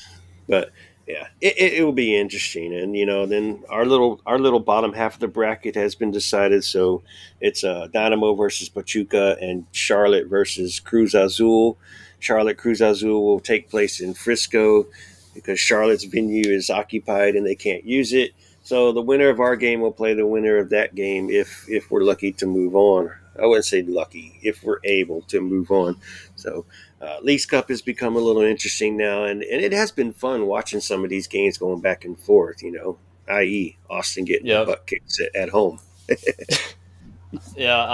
Speaker 2: But yeah, it will be interesting. And then our little bottom half of the bracket has been decided. So it's Dynamo versus Pachuca and Charlotte versus Cruz Azul. Charlotte Cruz Azul will take place in Frisco because Charlotte's venue is occupied and they can't use it. So the winner of our game will play the winner of that game if we're lucky to move on. I wouldn't say lucky, if we're able to move on. So Leagues Cup has become a little interesting now, and it has been fun watching some of these games going back and forth, i.e., Austin getting their
Speaker 1: Yep.
Speaker 2: butt kicked at home.
Speaker 1: Yeah.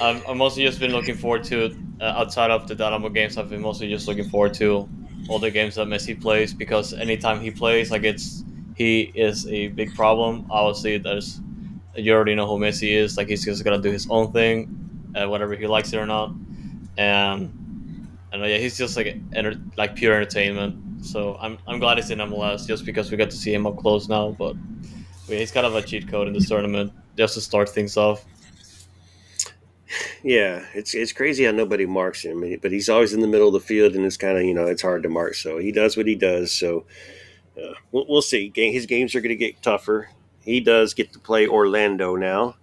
Speaker 1: I'm mostly just been looking forward to outside of the Dynamo games. I've been mostly just looking forward to all the games that Messi plays, because anytime he plays, like he is a big problem. Obviously, there's you already know who Messi is. Like, he's just gonna do his own thing, whether he likes it or not. And yeah, he's just like pure entertainment. So I'm glad he's in MLS just because we get to see him up close now. But yeah, he's kind of a cheat code in this tournament just to start things off.
Speaker 2: Yeah, it's crazy how nobody marks him, but he's always in the middle of the field, and it's kind of it's hard to mark. So he does what he does. So we'll see. His games are going to get tougher. He does get to play Orlando now.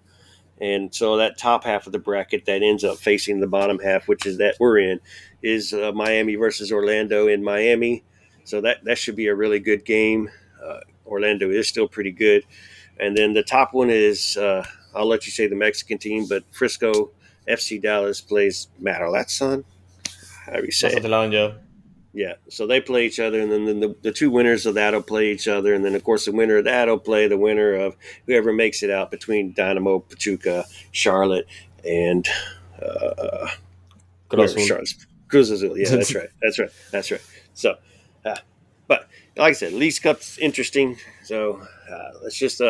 Speaker 2: And so that top half of the bracket that ends up facing the bottom half, which is that we're in, is Miami versus Orlando in Miami. So that should be a really good game. Orlando is still pretty good. And then the top one is, I'll let you say the Mexican team, but Frisco FC Dallas plays Matalatson. How do you say it?
Speaker 1: Mazatlan, yeah.
Speaker 2: Yeah, so they play each other, and then the two winners of that will play each other, and then of course the winner of that will play the winner of whoever makes it out between Dynamo, Pachuca, Charlotte, and uh,
Speaker 1: Cruz
Speaker 2: whoever
Speaker 1: Azul.
Speaker 2: Charlotte's Cruz Azul. Yeah, that's right, that's right, that's right. So Uh, but like I said, Leagues Cup's interesting. So let's just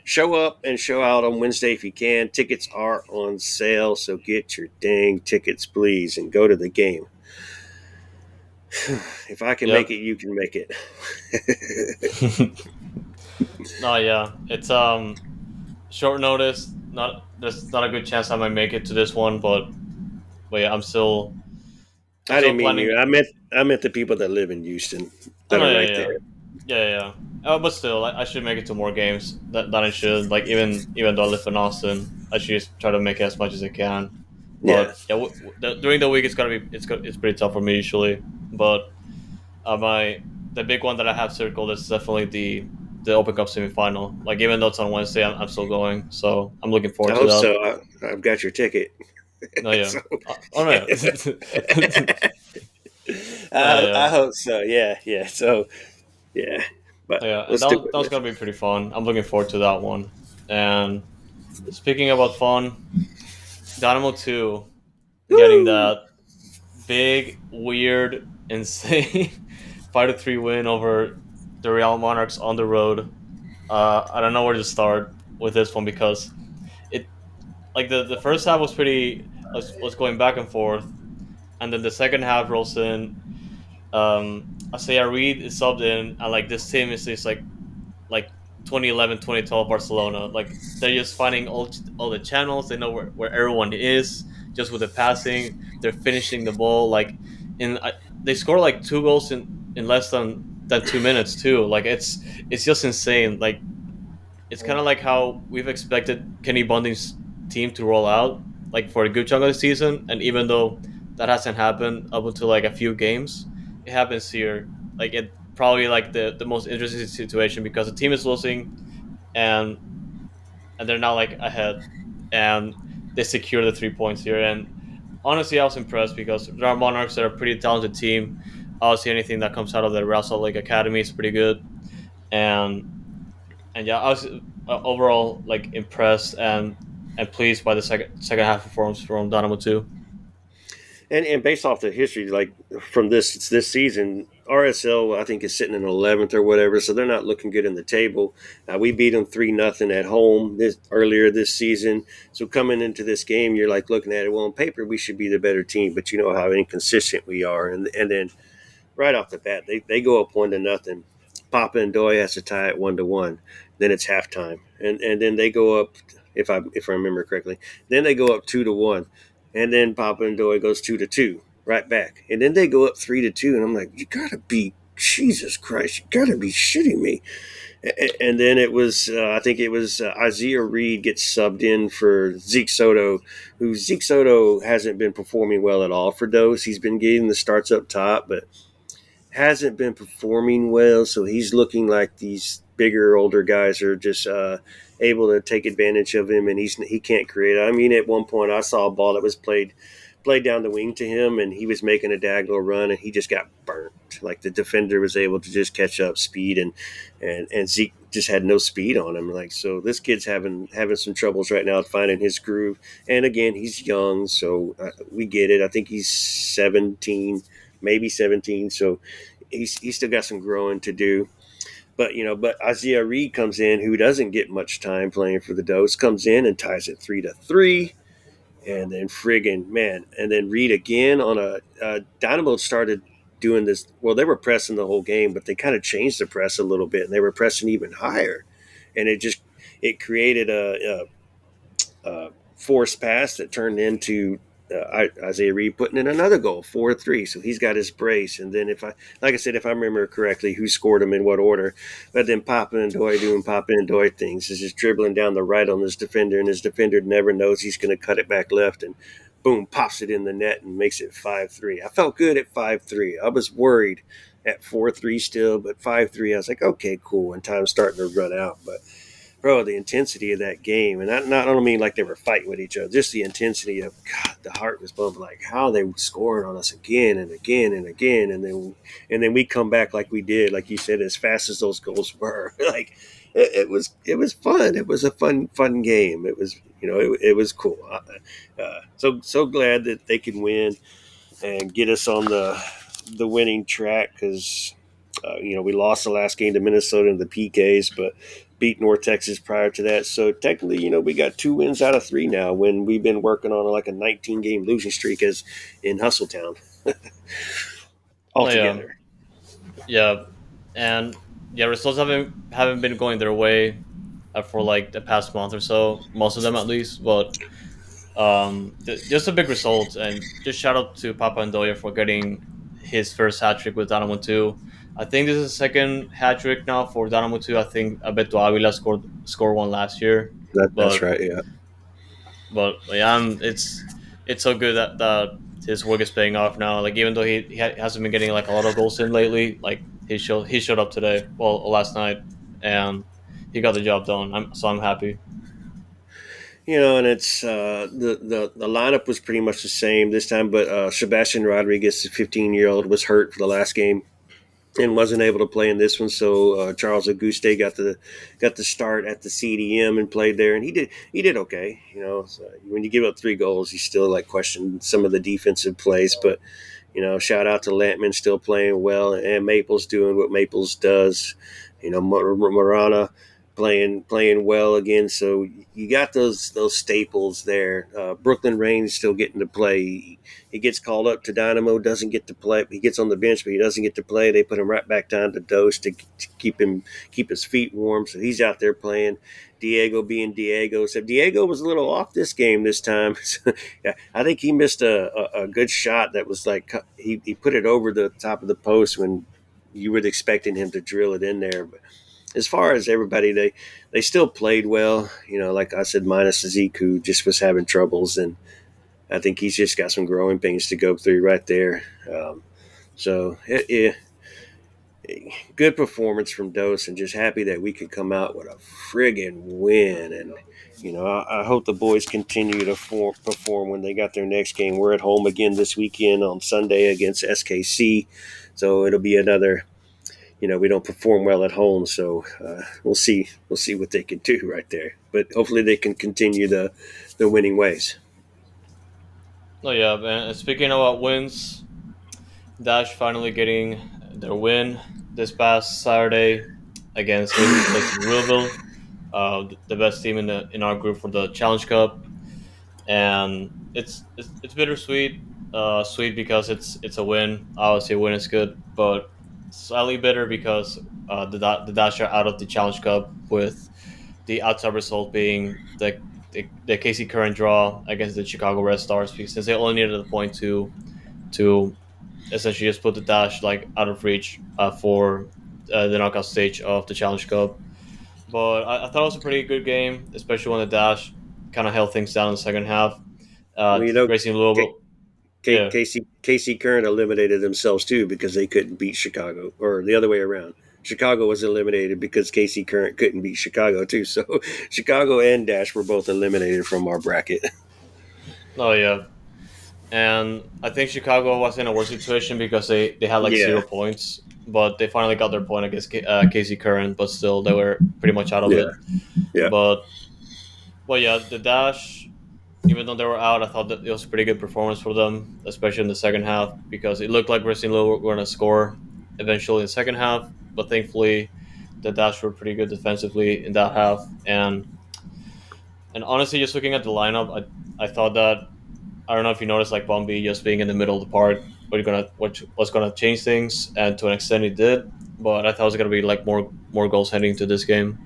Speaker 2: show up and show out on Wednesday if you can. Tickets are on sale, so get your dang tickets, please, and go to the game. If I can make
Speaker 1: Yep.
Speaker 2: it, you can make it.
Speaker 1: No, yeah, it's short notice. Not There's not a good chance I might make it to this one, but yeah, I'm
Speaker 2: I
Speaker 1: still
Speaker 2: didn't mean
Speaker 1: planning.
Speaker 2: you. I meant the people that live in Houston
Speaker 1: Oh
Speaker 2: that
Speaker 1: no,
Speaker 2: are
Speaker 1: yeah,
Speaker 2: right
Speaker 1: yeah,
Speaker 2: there.
Speaker 1: yeah, yeah, yeah. But still, I should make it to more games than I should. Like even though I live in Austin, I should just try to make it as much as I can.
Speaker 2: Yeah.
Speaker 1: But yeah, during the week it's pretty tough for me usually. But my the big one that I have circled is definitely the Open Cup semifinal. Like even though it's on Wednesday, I'm still going, so I'm looking
Speaker 2: I
Speaker 1: forward to
Speaker 2: hope
Speaker 1: that.
Speaker 2: so. I've got your ticket.
Speaker 1: No, yeah.
Speaker 2: So,
Speaker 1: Oh no, yeah. No,
Speaker 2: I
Speaker 1: yeah.
Speaker 2: hope so. Yeah, yeah. So, yeah. But
Speaker 1: Yeah,
Speaker 2: let's do
Speaker 1: that was
Speaker 2: it.
Speaker 1: gonna be pretty fun. I'm looking forward to that one. And speaking about fun, Dynamo 2 getting
Speaker 2: Woo!
Speaker 1: that big, weird, insane 5-3 win over the Real Monarchs on the road. I don't know where to start with this one because it like the first half was was going back and forth, and then the second half rolls in. Isaiah Reed is subbed in, and like this team is just like 2011, 2012 Barcelona. Like they're just finding all the channels. They know where everyone is just with the passing. They're finishing the ball like in. They score like two goals in less than 2 minutes too. Like it's just insane. Like it's kind of like how we've expected Kenny Bunting's team to roll out like for a good chunk of the season, and even though that hasn't happened up until like a few games, it happens here. Like it probably like the most interesting situation because the team is losing and they're now like ahead and they secure the 3 points here. And honestly, I was impressed because there are Monarchs that are a pretty talented team. Obviously, anything that comes out of the Real Salt Lake Academy is pretty good. And yeah, I was overall like impressed and pleased by the second half performance from Dynamo 2.
Speaker 2: And based off the history, like from this season, RSL I think is sitting in 11th or whatever, so they're not looking good in the table. We beat them 3-0 at home earlier this season. So coming into this game, you're like looking at it. Well, on paper, we should be the better team, but you know how inconsistent we are, and then right off the bat, they go up 1-0. Papa and Doy has to tie it 1-1. Then it's halftime, and then they go up. If I remember correctly, then they go up 2-1, and then Papa and Doy goes 2-2 right back, and then they go up 3-2, and I'm like, you gotta be Jesus Christ, you gotta be shitting me. And then it was, I think it was Isaiah Reed gets subbed in for Zeke Soto, who Zeke Soto hasn't been performing well at all for Dose. He's been getting the starts up top, but hasn't been performing well, so he's looking like these bigger, older guys are just able to take advantage of him, and he can't create. I mean, at one point, I saw a ball that was played down the wing to him, and he was making a diagonal run, and he just got burnt. Like the defender was able to just catch up speed, and Zeke just had no speed on him. Like so, this kid's having some troubles right now finding his groove. And again, he's young, so we get it. I think he's 17, maybe 17. So he's still got some growing to do. But Isaiah Reed comes in, who doesn't get much time playing for the Dose, comes in and ties it 3-3, and then friggin' man, and then Reed again on Dynamo started doing this. Well, they were pressing the whole game, but they kind of changed the press a little bit, and they were pressing even higher, and it created a forced pass that turned into Isaiah Reed putting in another goal, 4-3. So he's got his brace. And then like I said, if I remember correctly, who scored him in what order, but then Papa and Doy doing Papa and Doy things is just dribbling down the right on this defender, and his defender never knows he's going to cut it back left, and boom, pops it in the net and makes it 5-3. I felt good at 5-3. I was worried at 4-3 still, but 5-3, I was like, okay, cool. And time's starting to run out, but bro, the intensity of that game, and I don't mean like they were fighting with each other, just the intensity of God, the heart was bumping, like how they were scoring on us again and again and again, and then we come back like we did, like you said, as fast as those goals were, like it was fun. It was a fun game. It was it was cool. So glad that they could win and get us on the winning track because. We lost the last game to Minnesota in the PKs, but beat North Texas prior to that. So technically, we got 2 wins out of 3 now when we've been working on like a 19 game losing streak as in Hustletown
Speaker 1: Oh yeah,
Speaker 2: altogether.
Speaker 1: yeah, and yeah, results haven't been going their way for like the past month or so, most of them at least. But just a big result, and just shout out to Papa Ndoye for getting his first hat trick with Dynamo 2. I think this is the second hat trick now for Dynamo 2. I think Abeto Avila scored one last year,
Speaker 2: That's
Speaker 1: but
Speaker 2: right. Yeah.
Speaker 1: yeah, it's so good that his work is paying off now. Like even though hasn't been getting like a lot of goals in lately, like he showed up today, well last night, and he got the job done. I'm happy.
Speaker 2: And it's the lineup was pretty much the same this time, but Sebastian Rodriguez, the 15-year-old, was hurt for the last game and wasn't able to play in this one. So Charles Auguste got the start at the CDM and played there, and he did okay. So when you give up 3 goals, you still like question some of the defensive plays, but shout out to Lampman still playing well, and Maples doing what Maples does. Marana playing well again. So you got those staples there. Brooklyn Rain's still getting to play. He gets called up to Dynamo, doesn't get to play. He gets on the bench, but he doesn't get to play. They put him right back down to Dose to keep his feet warm. So he's out there playing. Diego being Diego. So Diego was a little off this game this time. Yeah, I think he missed a good shot that was like he put it over the top of the post when you were expecting him to drill it in there. But as far as everybody, they still played well. Like I said, minus Zeke, who just was having troubles, and I think he's just got some growing pains to go through right there. So good performance from Dose, and just happy that we could come out with a friggin' win. And I hope the boys continue to perform when they got their next game. We're at home again this weekend on Sunday against SKC, so it'll be another. We don't perform well at home, so we'll see. We'll see what they can do right there. But hopefully, they can continue the winning ways.
Speaker 1: Oh yeah, man. And speaking about wins, Dash finally getting their win this past Saturday against Louisville, the best team in our group for the Challenge Cup, and it's bittersweet. Sweet because it's a win. Obviously, a win is good, but slightly bitter because the Dash are out of the Challenge Cup with the outside result being the Casey Curran draw against the Chicago Red Stars, because since they only needed a point to essentially just put the Dash like out of reach for the knockout stage of the Challenge Cup. But I thought it was a pretty good game, especially when the Dash kind of held things down in the second half.
Speaker 2: Well,
Speaker 1: Racing Louisville, yeah.
Speaker 2: Casey Curran eliminated themselves too because they couldn't beat Chicago, or the other way around. Chicago was eliminated because Casey Curran couldn't beat Chicago too. So Chicago and Dash were both eliminated from our bracket.
Speaker 1: Oh yeah, and I think Chicago was in a worse situation because they had like
Speaker 2: Yeah,
Speaker 1: 0 points, but they finally got their point against Casey Curran, but still they were pretty much out of
Speaker 2: yeah,
Speaker 1: it.
Speaker 2: yeah.
Speaker 1: But yeah, the Dash, even though they were out, I thought that it was a pretty good performance for them, especially in the second half, because it looked like Racing Louisville were going to score eventually in the second half, but thankfully the Dash were pretty good defensively in that half. And honestly, just looking at the lineup, I thought that, I don't know if you noticed, like Bombi just being in the middle of the park, what's gonna change things, and to an extent it did. But I thought it was gonna be like more goals heading to this game.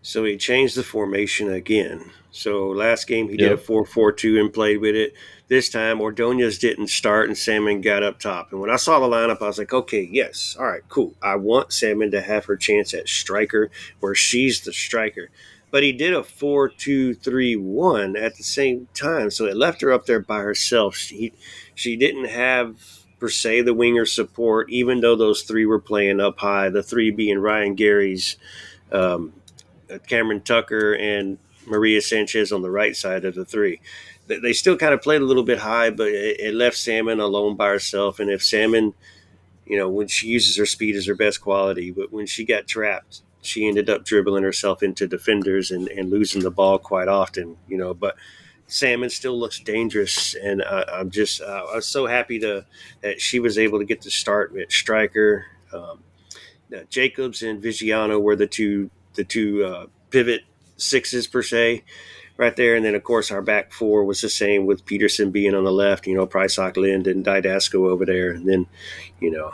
Speaker 2: So he changed the formation again. So last game he did a
Speaker 1: Yep.
Speaker 2: 4-4-2 and played with it. This time Ordonez didn't start and Salmon got up top. And when I saw the lineup, I was like, okay, yes, all right, cool. I want Salmon to have her chance at striker where she's the striker. But he did a 4-2-3-1 at the same time. So it left her up there by herself. She didn't have per se the winger support, even though those 3 were playing up high, the 3 being Ryan Gary's um, Cameron Tucker and Maria Sanchez on the right side of the 3. They still kind of played a little bit high, but it left Salmon alone by herself. And if Salmon, when she uses her speed as her best quality, but when she got trapped, she ended up dribbling herself into defenders and losing the ball quite often. But Salmon still looks dangerous, and I was so happy that she was able to get the start at striker. Jacobs and Vigiano were the two pivot sixes per se right there, and then of course our back four was the same with Peterson being on the left, Prysock, Lind, and Didasco over there, and then you know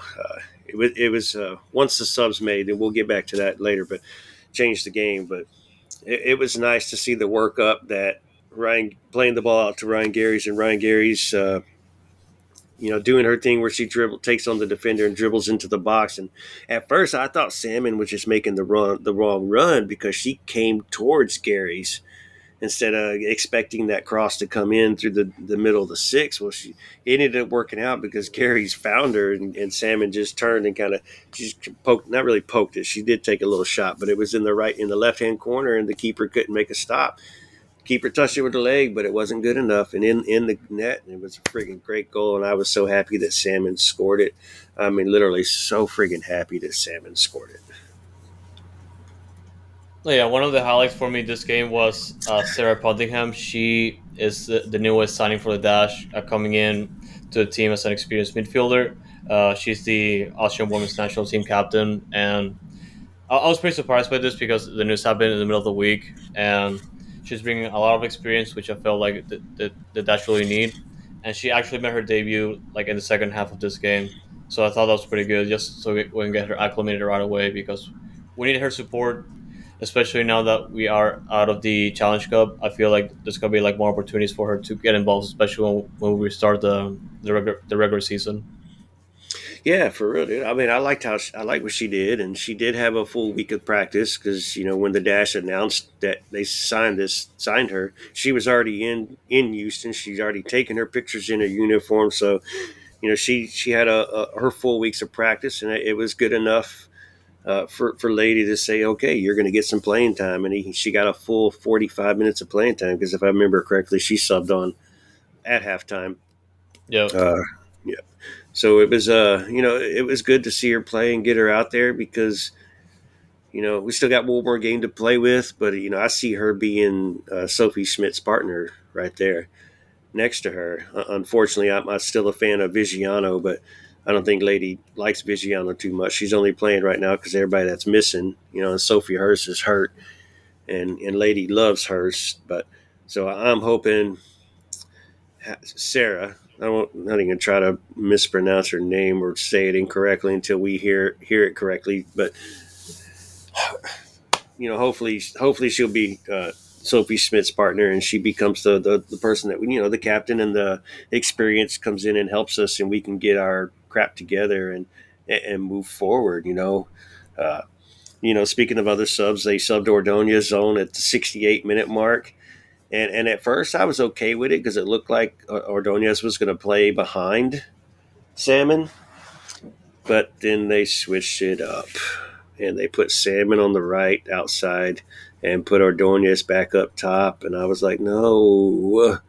Speaker 2: it was once the subs made, and we'll get back to that later, but changed the game. But it was nice to see the work up that Ryan playing the ball out to Ryan Gary's, and Ryan Gary's doing her thing where she takes on the defender and dribbles into the box. And at first, I thought Salmon was just making the wrong run because she came towards Gary's instead of expecting that cross to come in through the middle of the six. Well, it ended up working out because Gary's found her, and Salmon just turned and kind of she poked, not really poked it. She did take a little shot, but it was in the left hand corner, and the keeper couldn't make a stop. Keeper touched it with the leg, but it wasn't good enough. And in the net, it was a friggin' great goal. And I was so happy that Salmon scored it. I mean, literally so friggin' happy that Salmon scored it.
Speaker 1: Yeah, one of the highlights for me this game was Sarah Pottingham. She is the newest signing for the Dash, coming in to the team as an experienced midfielder. She's the Austrian women's national team captain, and I was pretty surprised by this because the news happened in the middle of the week, and she's bringing a lot of experience, which I felt like the Dutch really need. And she actually made her debut like in the second half of this game, so I thought that was pretty good, just so we can get her acclimated right away because we need her support, especially now that we are out of the Challenge Cup. I feel like there's gonna be like more opportunities for her to get involved, especially when we start the regular season.
Speaker 2: Yeah, for real, dude. I mean, I like what she did, and she did have a full week of practice because when the Dash announced that they signed her, she was already in Houston. She's already taken her pictures in her uniform, so she had her full weeks of practice, and it was good enough for Lady to say, okay, you're going to get some playing time, and she got a full 45 minutes of playing time because if I remember correctly, she subbed on at halftime.
Speaker 1: Yep.
Speaker 2: Uh, yeah. So it was good to see her play and get her out there because we still got one more game to play with, but I see her being Sophie Schmidt's partner right there next to her. Unfortunately, I'm still a fan of Vigiano, but I don't think Lady likes Vigiano too much. She's only playing right now because everybody that's missing, and Sophie Hurst is hurt, and Lady loves Hurst. But so I'm hoping Sarah. I won't not even try to mispronounce her name or say it incorrectly until we hear it correctly. But hopefully she'll be Sophie Smith's partner, and she becomes the person that the captain, and the experience comes in and helps us, and we can get our crap together and move forward. Speaking of other subs, they subbed Ordonez zone at the 68-minute mark. And at first, I was okay with it because it looked like Ordonez was going to play behind Salmon, but then they switched it up and they put Salmon on the right outside and put Ordonez back up top. And I was like, no.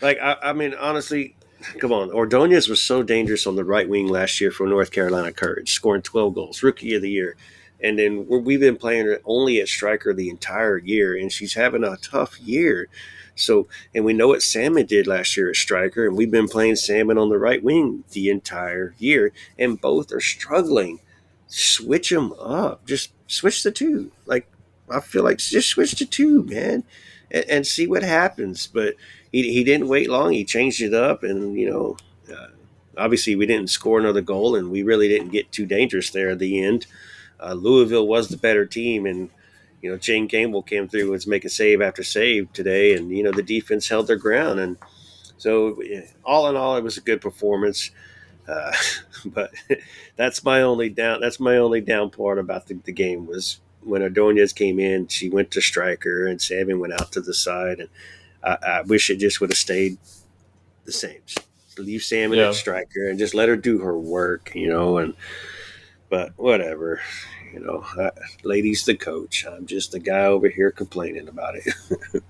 Speaker 2: I mean, honestly, come on. Ordonez was so dangerous on the right wing last year for North Carolina Courage, scoring 12 goals, rookie of the year. And then we've been playing her only at striker the entire year, and she's having a tough year. So, and we know what Salmon did last year at striker, and we've been playing Salmon on the right wing the entire year, and both are struggling. Switch them up. Just switch the two. Like, I feel like just switch the two, man, and see what happens. But he didn't wait long. He changed it up, and obviously we didn't score another goal, and we really didn't get too dangerous there at the end. Louisville was the better team, and Jane Campbell came through and was making save after save today, and the defense held their ground, and so all in all, it was a good performance. Uh, but that's my only down. That's my only down part about the game was when Ordonez came in. She went to striker, and Salmon went out to the side, and I wish it just would have stayed the same. Just leave Salmon at
Speaker 1: Yeah.
Speaker 2: striker and just let her do her work, and but whatever. Lady's the coach. I'm just the guy over here complaining about it.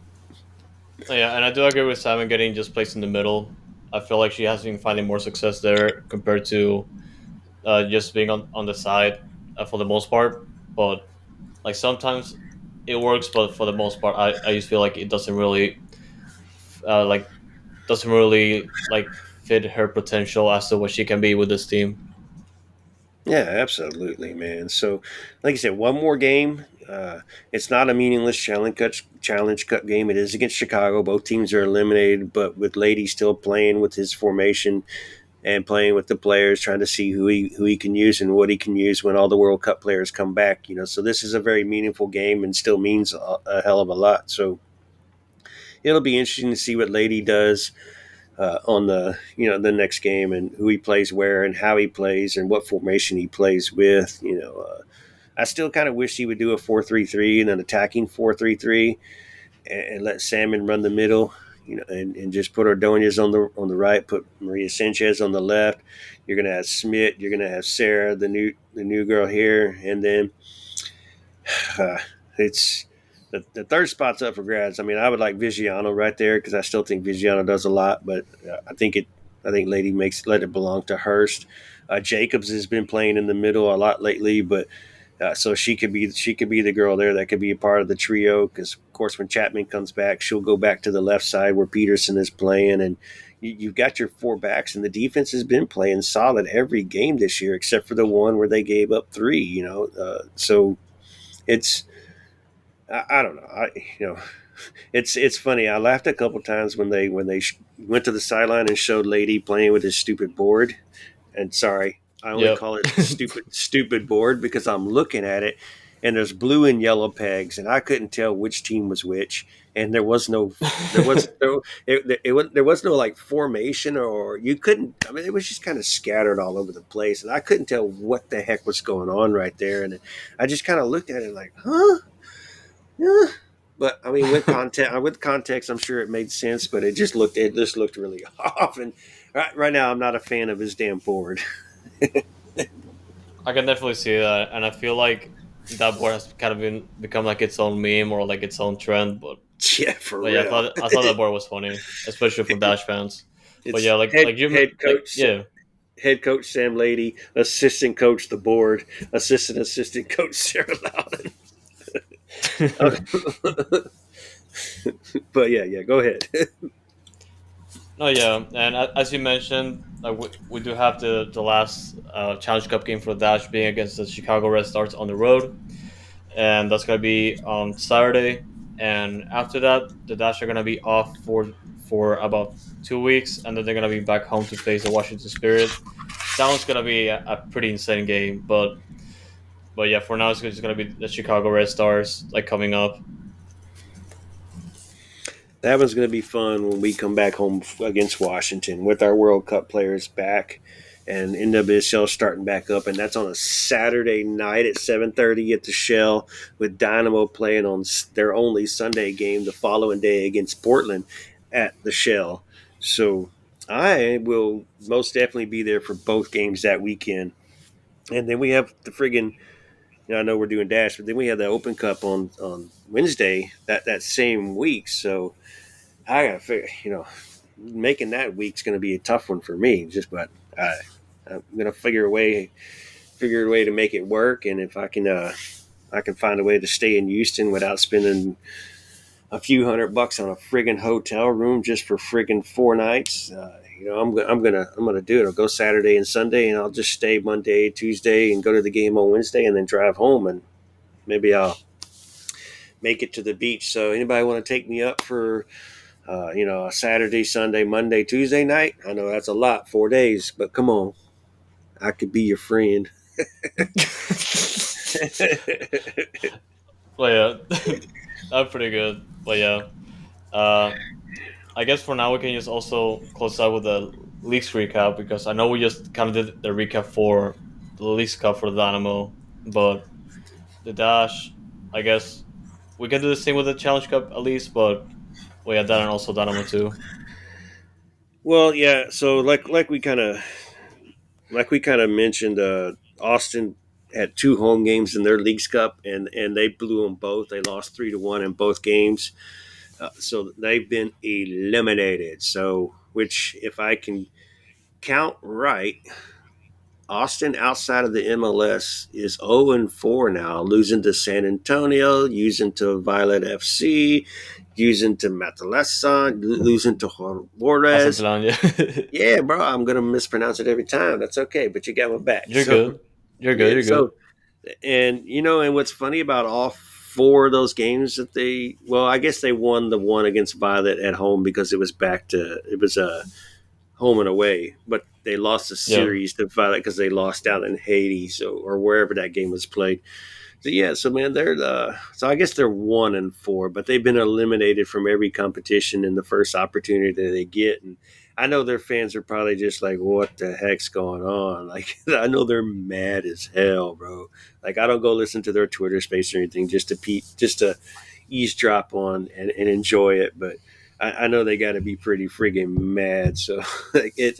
Speaker 1: Yeah, and I do agree with Simon getting just placed in the middle. I feel like she has been finding more success there compared to just being on the side for the most part. But like sometimes it works, but for the most part, I just feel like it uh, like doesn't really like fit her potential as to what she can be with this team.
Speaker 2: Yeah, absolutely, man. So, like I said, one more game. It's not a meaningless challenge cup game. It is against Chicago. Both teams are eliminated, but with Lady still playing with his formation and playing with the players, trying to see who he can use and what he can use when all the World Cup players come back. So this is a very meaningful game and still means a hell of a lot. So it'll be interesting to see what Lady does on the next game and who he plays where and how he plays and what formation he plays with. I still kind of wish he would do a 4-3-3 and an attacking 4-3-3 and let Salmon run the middle. And just put Ordonez on the right, put Maria Sanchez on the left. You're gonna have Smith, you're gonna have Sarah, the new girl here, and then it's the third spot's up for grabs. I mean, I would like Vigiano right there because I still think Vigiano does a lot, but I think Lady let it belong to Hurst. Jacobs has been playing in the middle a lot lately, but so she could be the girl there that could be a part of the trio because of course when Chapman comes back, she'll go back to the left side where Peterson is playing, and you've got your four backs, and the defense has been playing solid every game this year except for the one where they gave up three. So it's I don't know. It's funny. I laughed a couple times when they went to the sideline and showed Lady playing with his stupid board. And sorry, I only
Speaker 1: Yep.
Speaker 2: call it stupid board because I'm looking at it and there's blue and yellow pegs and I couldn't tell which team was which. And there was no like formation or you couldn't. I mean, it was just kind of scattered all over the place, and I couldn't tell what the heck was going on right there. And I just kind of looked at it like, huh? Yeah. But I mean, with context, I'm sure it made sense. But it just looked really off. And right now, I'm not a fan of his damn board.
Speaker 1: I can definitely see that, and I feel like that board has kind of become like its own meme or like its own trend. But
Speaker 2: Yeah, for
Speaker 1: but yeah,
Speaker 2: real.
Speaker 1: I thought that board was funny, especially from Dash fans. But
Speaker 2: It's
Speaker 1: yeah,
Speaker 2: head
Speaker 1: like yeah.
Speaker 2: head coach Sam Lady, assistant coach the board, assistant coach Sarah Loudon. But yeah, go ahead.
Speaker 1: No, yeah, and as you mentioned, we do have the last Challenge Cup game for Dash being against the Chicago Red Stars on the road, and that's gonna be on Saturday. And after that, the Dash are gonna be off for about 2 weeks, and then they're gonna be back home to face the Washington Spirit. That one's gonna be a pretty insane game, but yeah, for now it's just gonna be the Chicago Red Stars like coming up.
Speaker 2: That one's going to be fun when we come back home against Washington with our World Cup players back and NWSL starting back up, and that's on a Saturday night at 7:30 at the Shell with Dynamo playing on their only Sunday game the following day against Portland at the Shell. So I will most definitely be there for both games that weekend. And then we have the friggin' I know we're doing Dash, but then we have the Open Cup on Wednesday that same week. So I gotta figure, making that week's gonna be a tough one for me. I'm gonna figure a way to make it work, and if I can find a way to stay in Houston without spending a few $100 on a friggin' hotel room just for friggin' 4 nights. I'm gonna do it. I'll go Saturday and Sunday, and I'll just stay Monday, Tuesday, and go to the game on Wednesday, and then drive home, and maybe I'll make it to the beach. So anybody want to take me up for a Saturday, Sunday, Monday, Tuesday night? I know that's a lot, 4 days, but come on, I could be your friend.
Speaker 1: But yeah, that's pretty good. But yeah, uh, I guess for now we can just also close out with the leagues recap because I know we just kind of did the recap for the Leagues Cup for the Dynamo, but the Dash, I guess we can do the same with the Challenge Cup at least. But well, yeah, that and also Dynamo too.
Speaker 2: Well, yeah. So like we kind of mentioned, Austin had two home games in their Leagues Cup, and they blew them both. They lost 3-1 in both games, so they've been eliminated. So, which if I can count right, Austin outside of the MLS is 0-4 now, losing to San Antonio, losing to Violet FC, losing to Matalesan, losing to Juarez.
Speaker 1: Asantalan, yeah.
Speaker 2: Yeah, bro, I'm gonna mispronounce it every time. That's okay, but you got my back.
Speaker 1: You're
Speaker 2: So
Speaker 1: good. You're good.
Speaker 2: Yeah.
Speaker 1: You're good.
Speaker 2: So, and and what's funny about all four of those games that well, I guess they won the one against Violet at home because it was a home and away, but they lost the
Speaker 1: Yeah.
Speaker 2: series to Violet because they lost down in Haiti, or wherever that game was played. So yeah, so man, so I guess they're 1-4, but they've been eliminated from every competition in the first opportunity that they get, and I know their fans are probably just like, "What the heck's going on?" Like, I know they're mad as hell, bro. Like, I don't go listen to their Twitter space or anything just to eavesdrop on and enjoy it, but I know they got to be pretty friggin' mad. So like, it's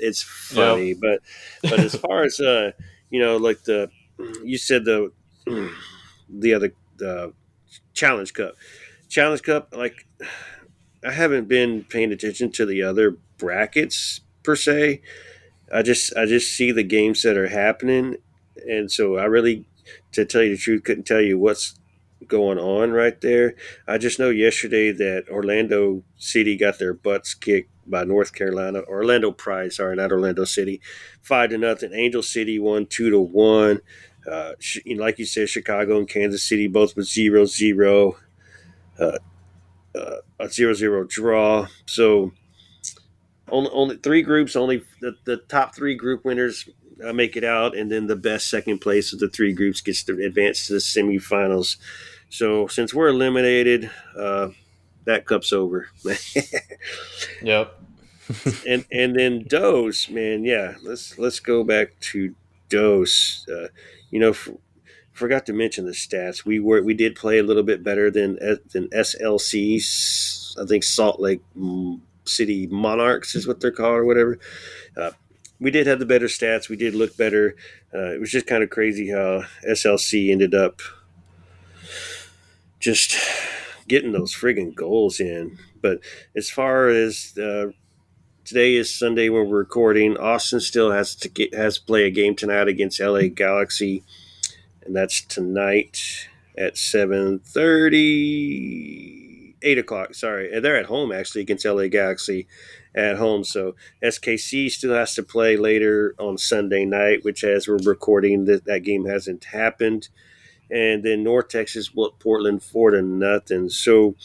Speaker 1: Yep.
Speaker 2: funny, but as far as like you said the other uh, Challenge Cup. Challenge Cup, like I haven't been paying attention to the other brackets per se. I just see the games that are happening, and so I really, to tell you the truth, couldn't tell you what's going on right there. I just know yesterday that Orlando City got their butts kicked by North Carolina. Orlando Pride, sorry, not Orlando City, 5-0. Angel City won 2-1. Like you said, Chicago and Kansas City both with 0-0, a 0-0 draw. So only three groups, only the top three group winners make it out, and then the best second place of the three groups gets to advance to the semifinals. So since we're eliminated, that cup's over.
Speaker 1: Yep.
Speaker 2: And then Dose, man, yeah, let's go back to Dose. You know, forgot to mention the stats. We did play a little bit better than SLC. I think Salt Lake City Monarchs is what they're called or whatever. Uh, we did have the better stats. We did look better. It was just kind of crazy how SLC ended up just getting those friggin' goals in. But as far as today is Sunday when we're recording, Austin still has to play a game tonight against LA Galaxy, and that's tonight at 7:30, 8 o'clock. Sorry, and they're at home actually against LA Galaxy at home. So SKC still has to play later on Sunday night, which as we're recording, that game hasn't happened. And then North Texas Portland 4-0. So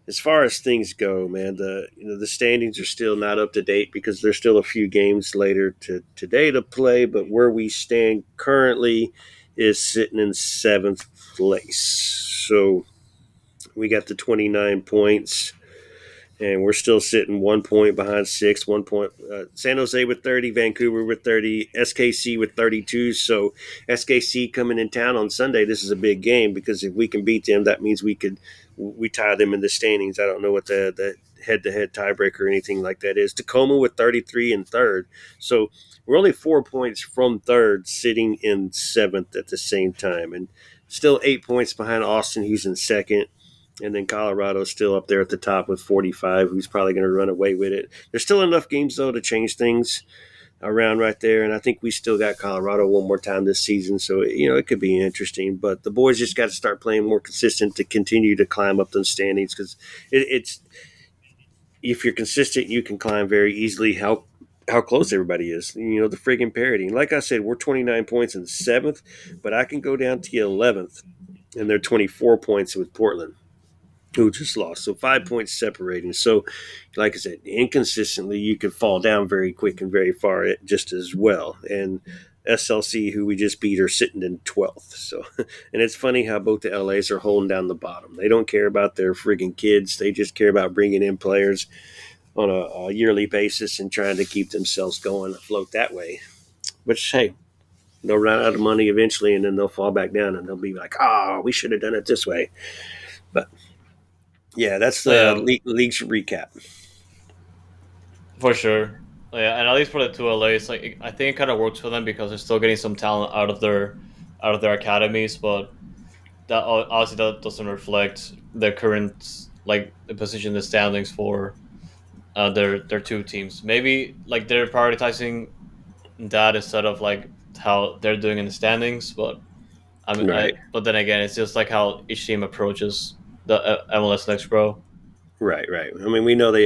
Speaker 2: as far as things go, man, the standings are still not up to date because there's still a few games later today to play. But where we stand currently is sitting in seventh place. So we got the 29 points, and we're still sitting 1 point behind six. 1 point. San Jose with 30, Vancouver with 30, SKC with 32. So SKC coming in town on Sunday. This is a big game because if we can beat them, that means we tie them in the standings. I don't know what the head-to-head tiebreaker or anything like that is. Tacoma with 33 in third. So we're only 4 points from third, sitting in seventh at the same time, and still 8 points behind Austin, who's in second. And then Colorado's still up there at the top with 45, who's probably going to run away with it. There's still enough games, though, to change things around right there. And I think we still got Colorado one more time this season. So, it could be interesting. But the boys just got to start playing more consistent to continue to climb up those standings because it's if you're consistent, you can climb very easily how close everybody is. The friggin' parity. Like I said, we're 29 points in seventh, but I can go down to 11th, and they're 24 points with Portland, who just lost. So 5 points separating. So, like I said, inconsistently, you could fall down very quick and very far just as well. And SLC, who we just beat, are sitting in 12th. So, and it's funny how both the LAs are holding down the bottom. They don't care about their friggin' kids. They just care about bringing in players on a yearly basis and trying to keep themselves going afloat that way. Which, hey, they'll run out of money eventually, and then they'll fall back down, and they'll be like, "Oh, we should have done it this way." But yeah, that's
Speaker 1: So
Speaker 2: the
Speaker 1: yeah,
Speaker 2: league's recap.
Speaker 1: for sure. Yeah, and at least for the two LAs, like I think it kind of works for them because they're still getting some talent out of their academies, but that obviously that doesn't reflect their current like the position in the standings for their two teams. Maybe like they're prioritizing that instead of like how they're doing in the standings, but
Speaker 2: Right,
Speaker 1: but then again, it's just like how each team approaches the MLS Next Pro.
Speaker 2: right. I mean, we know they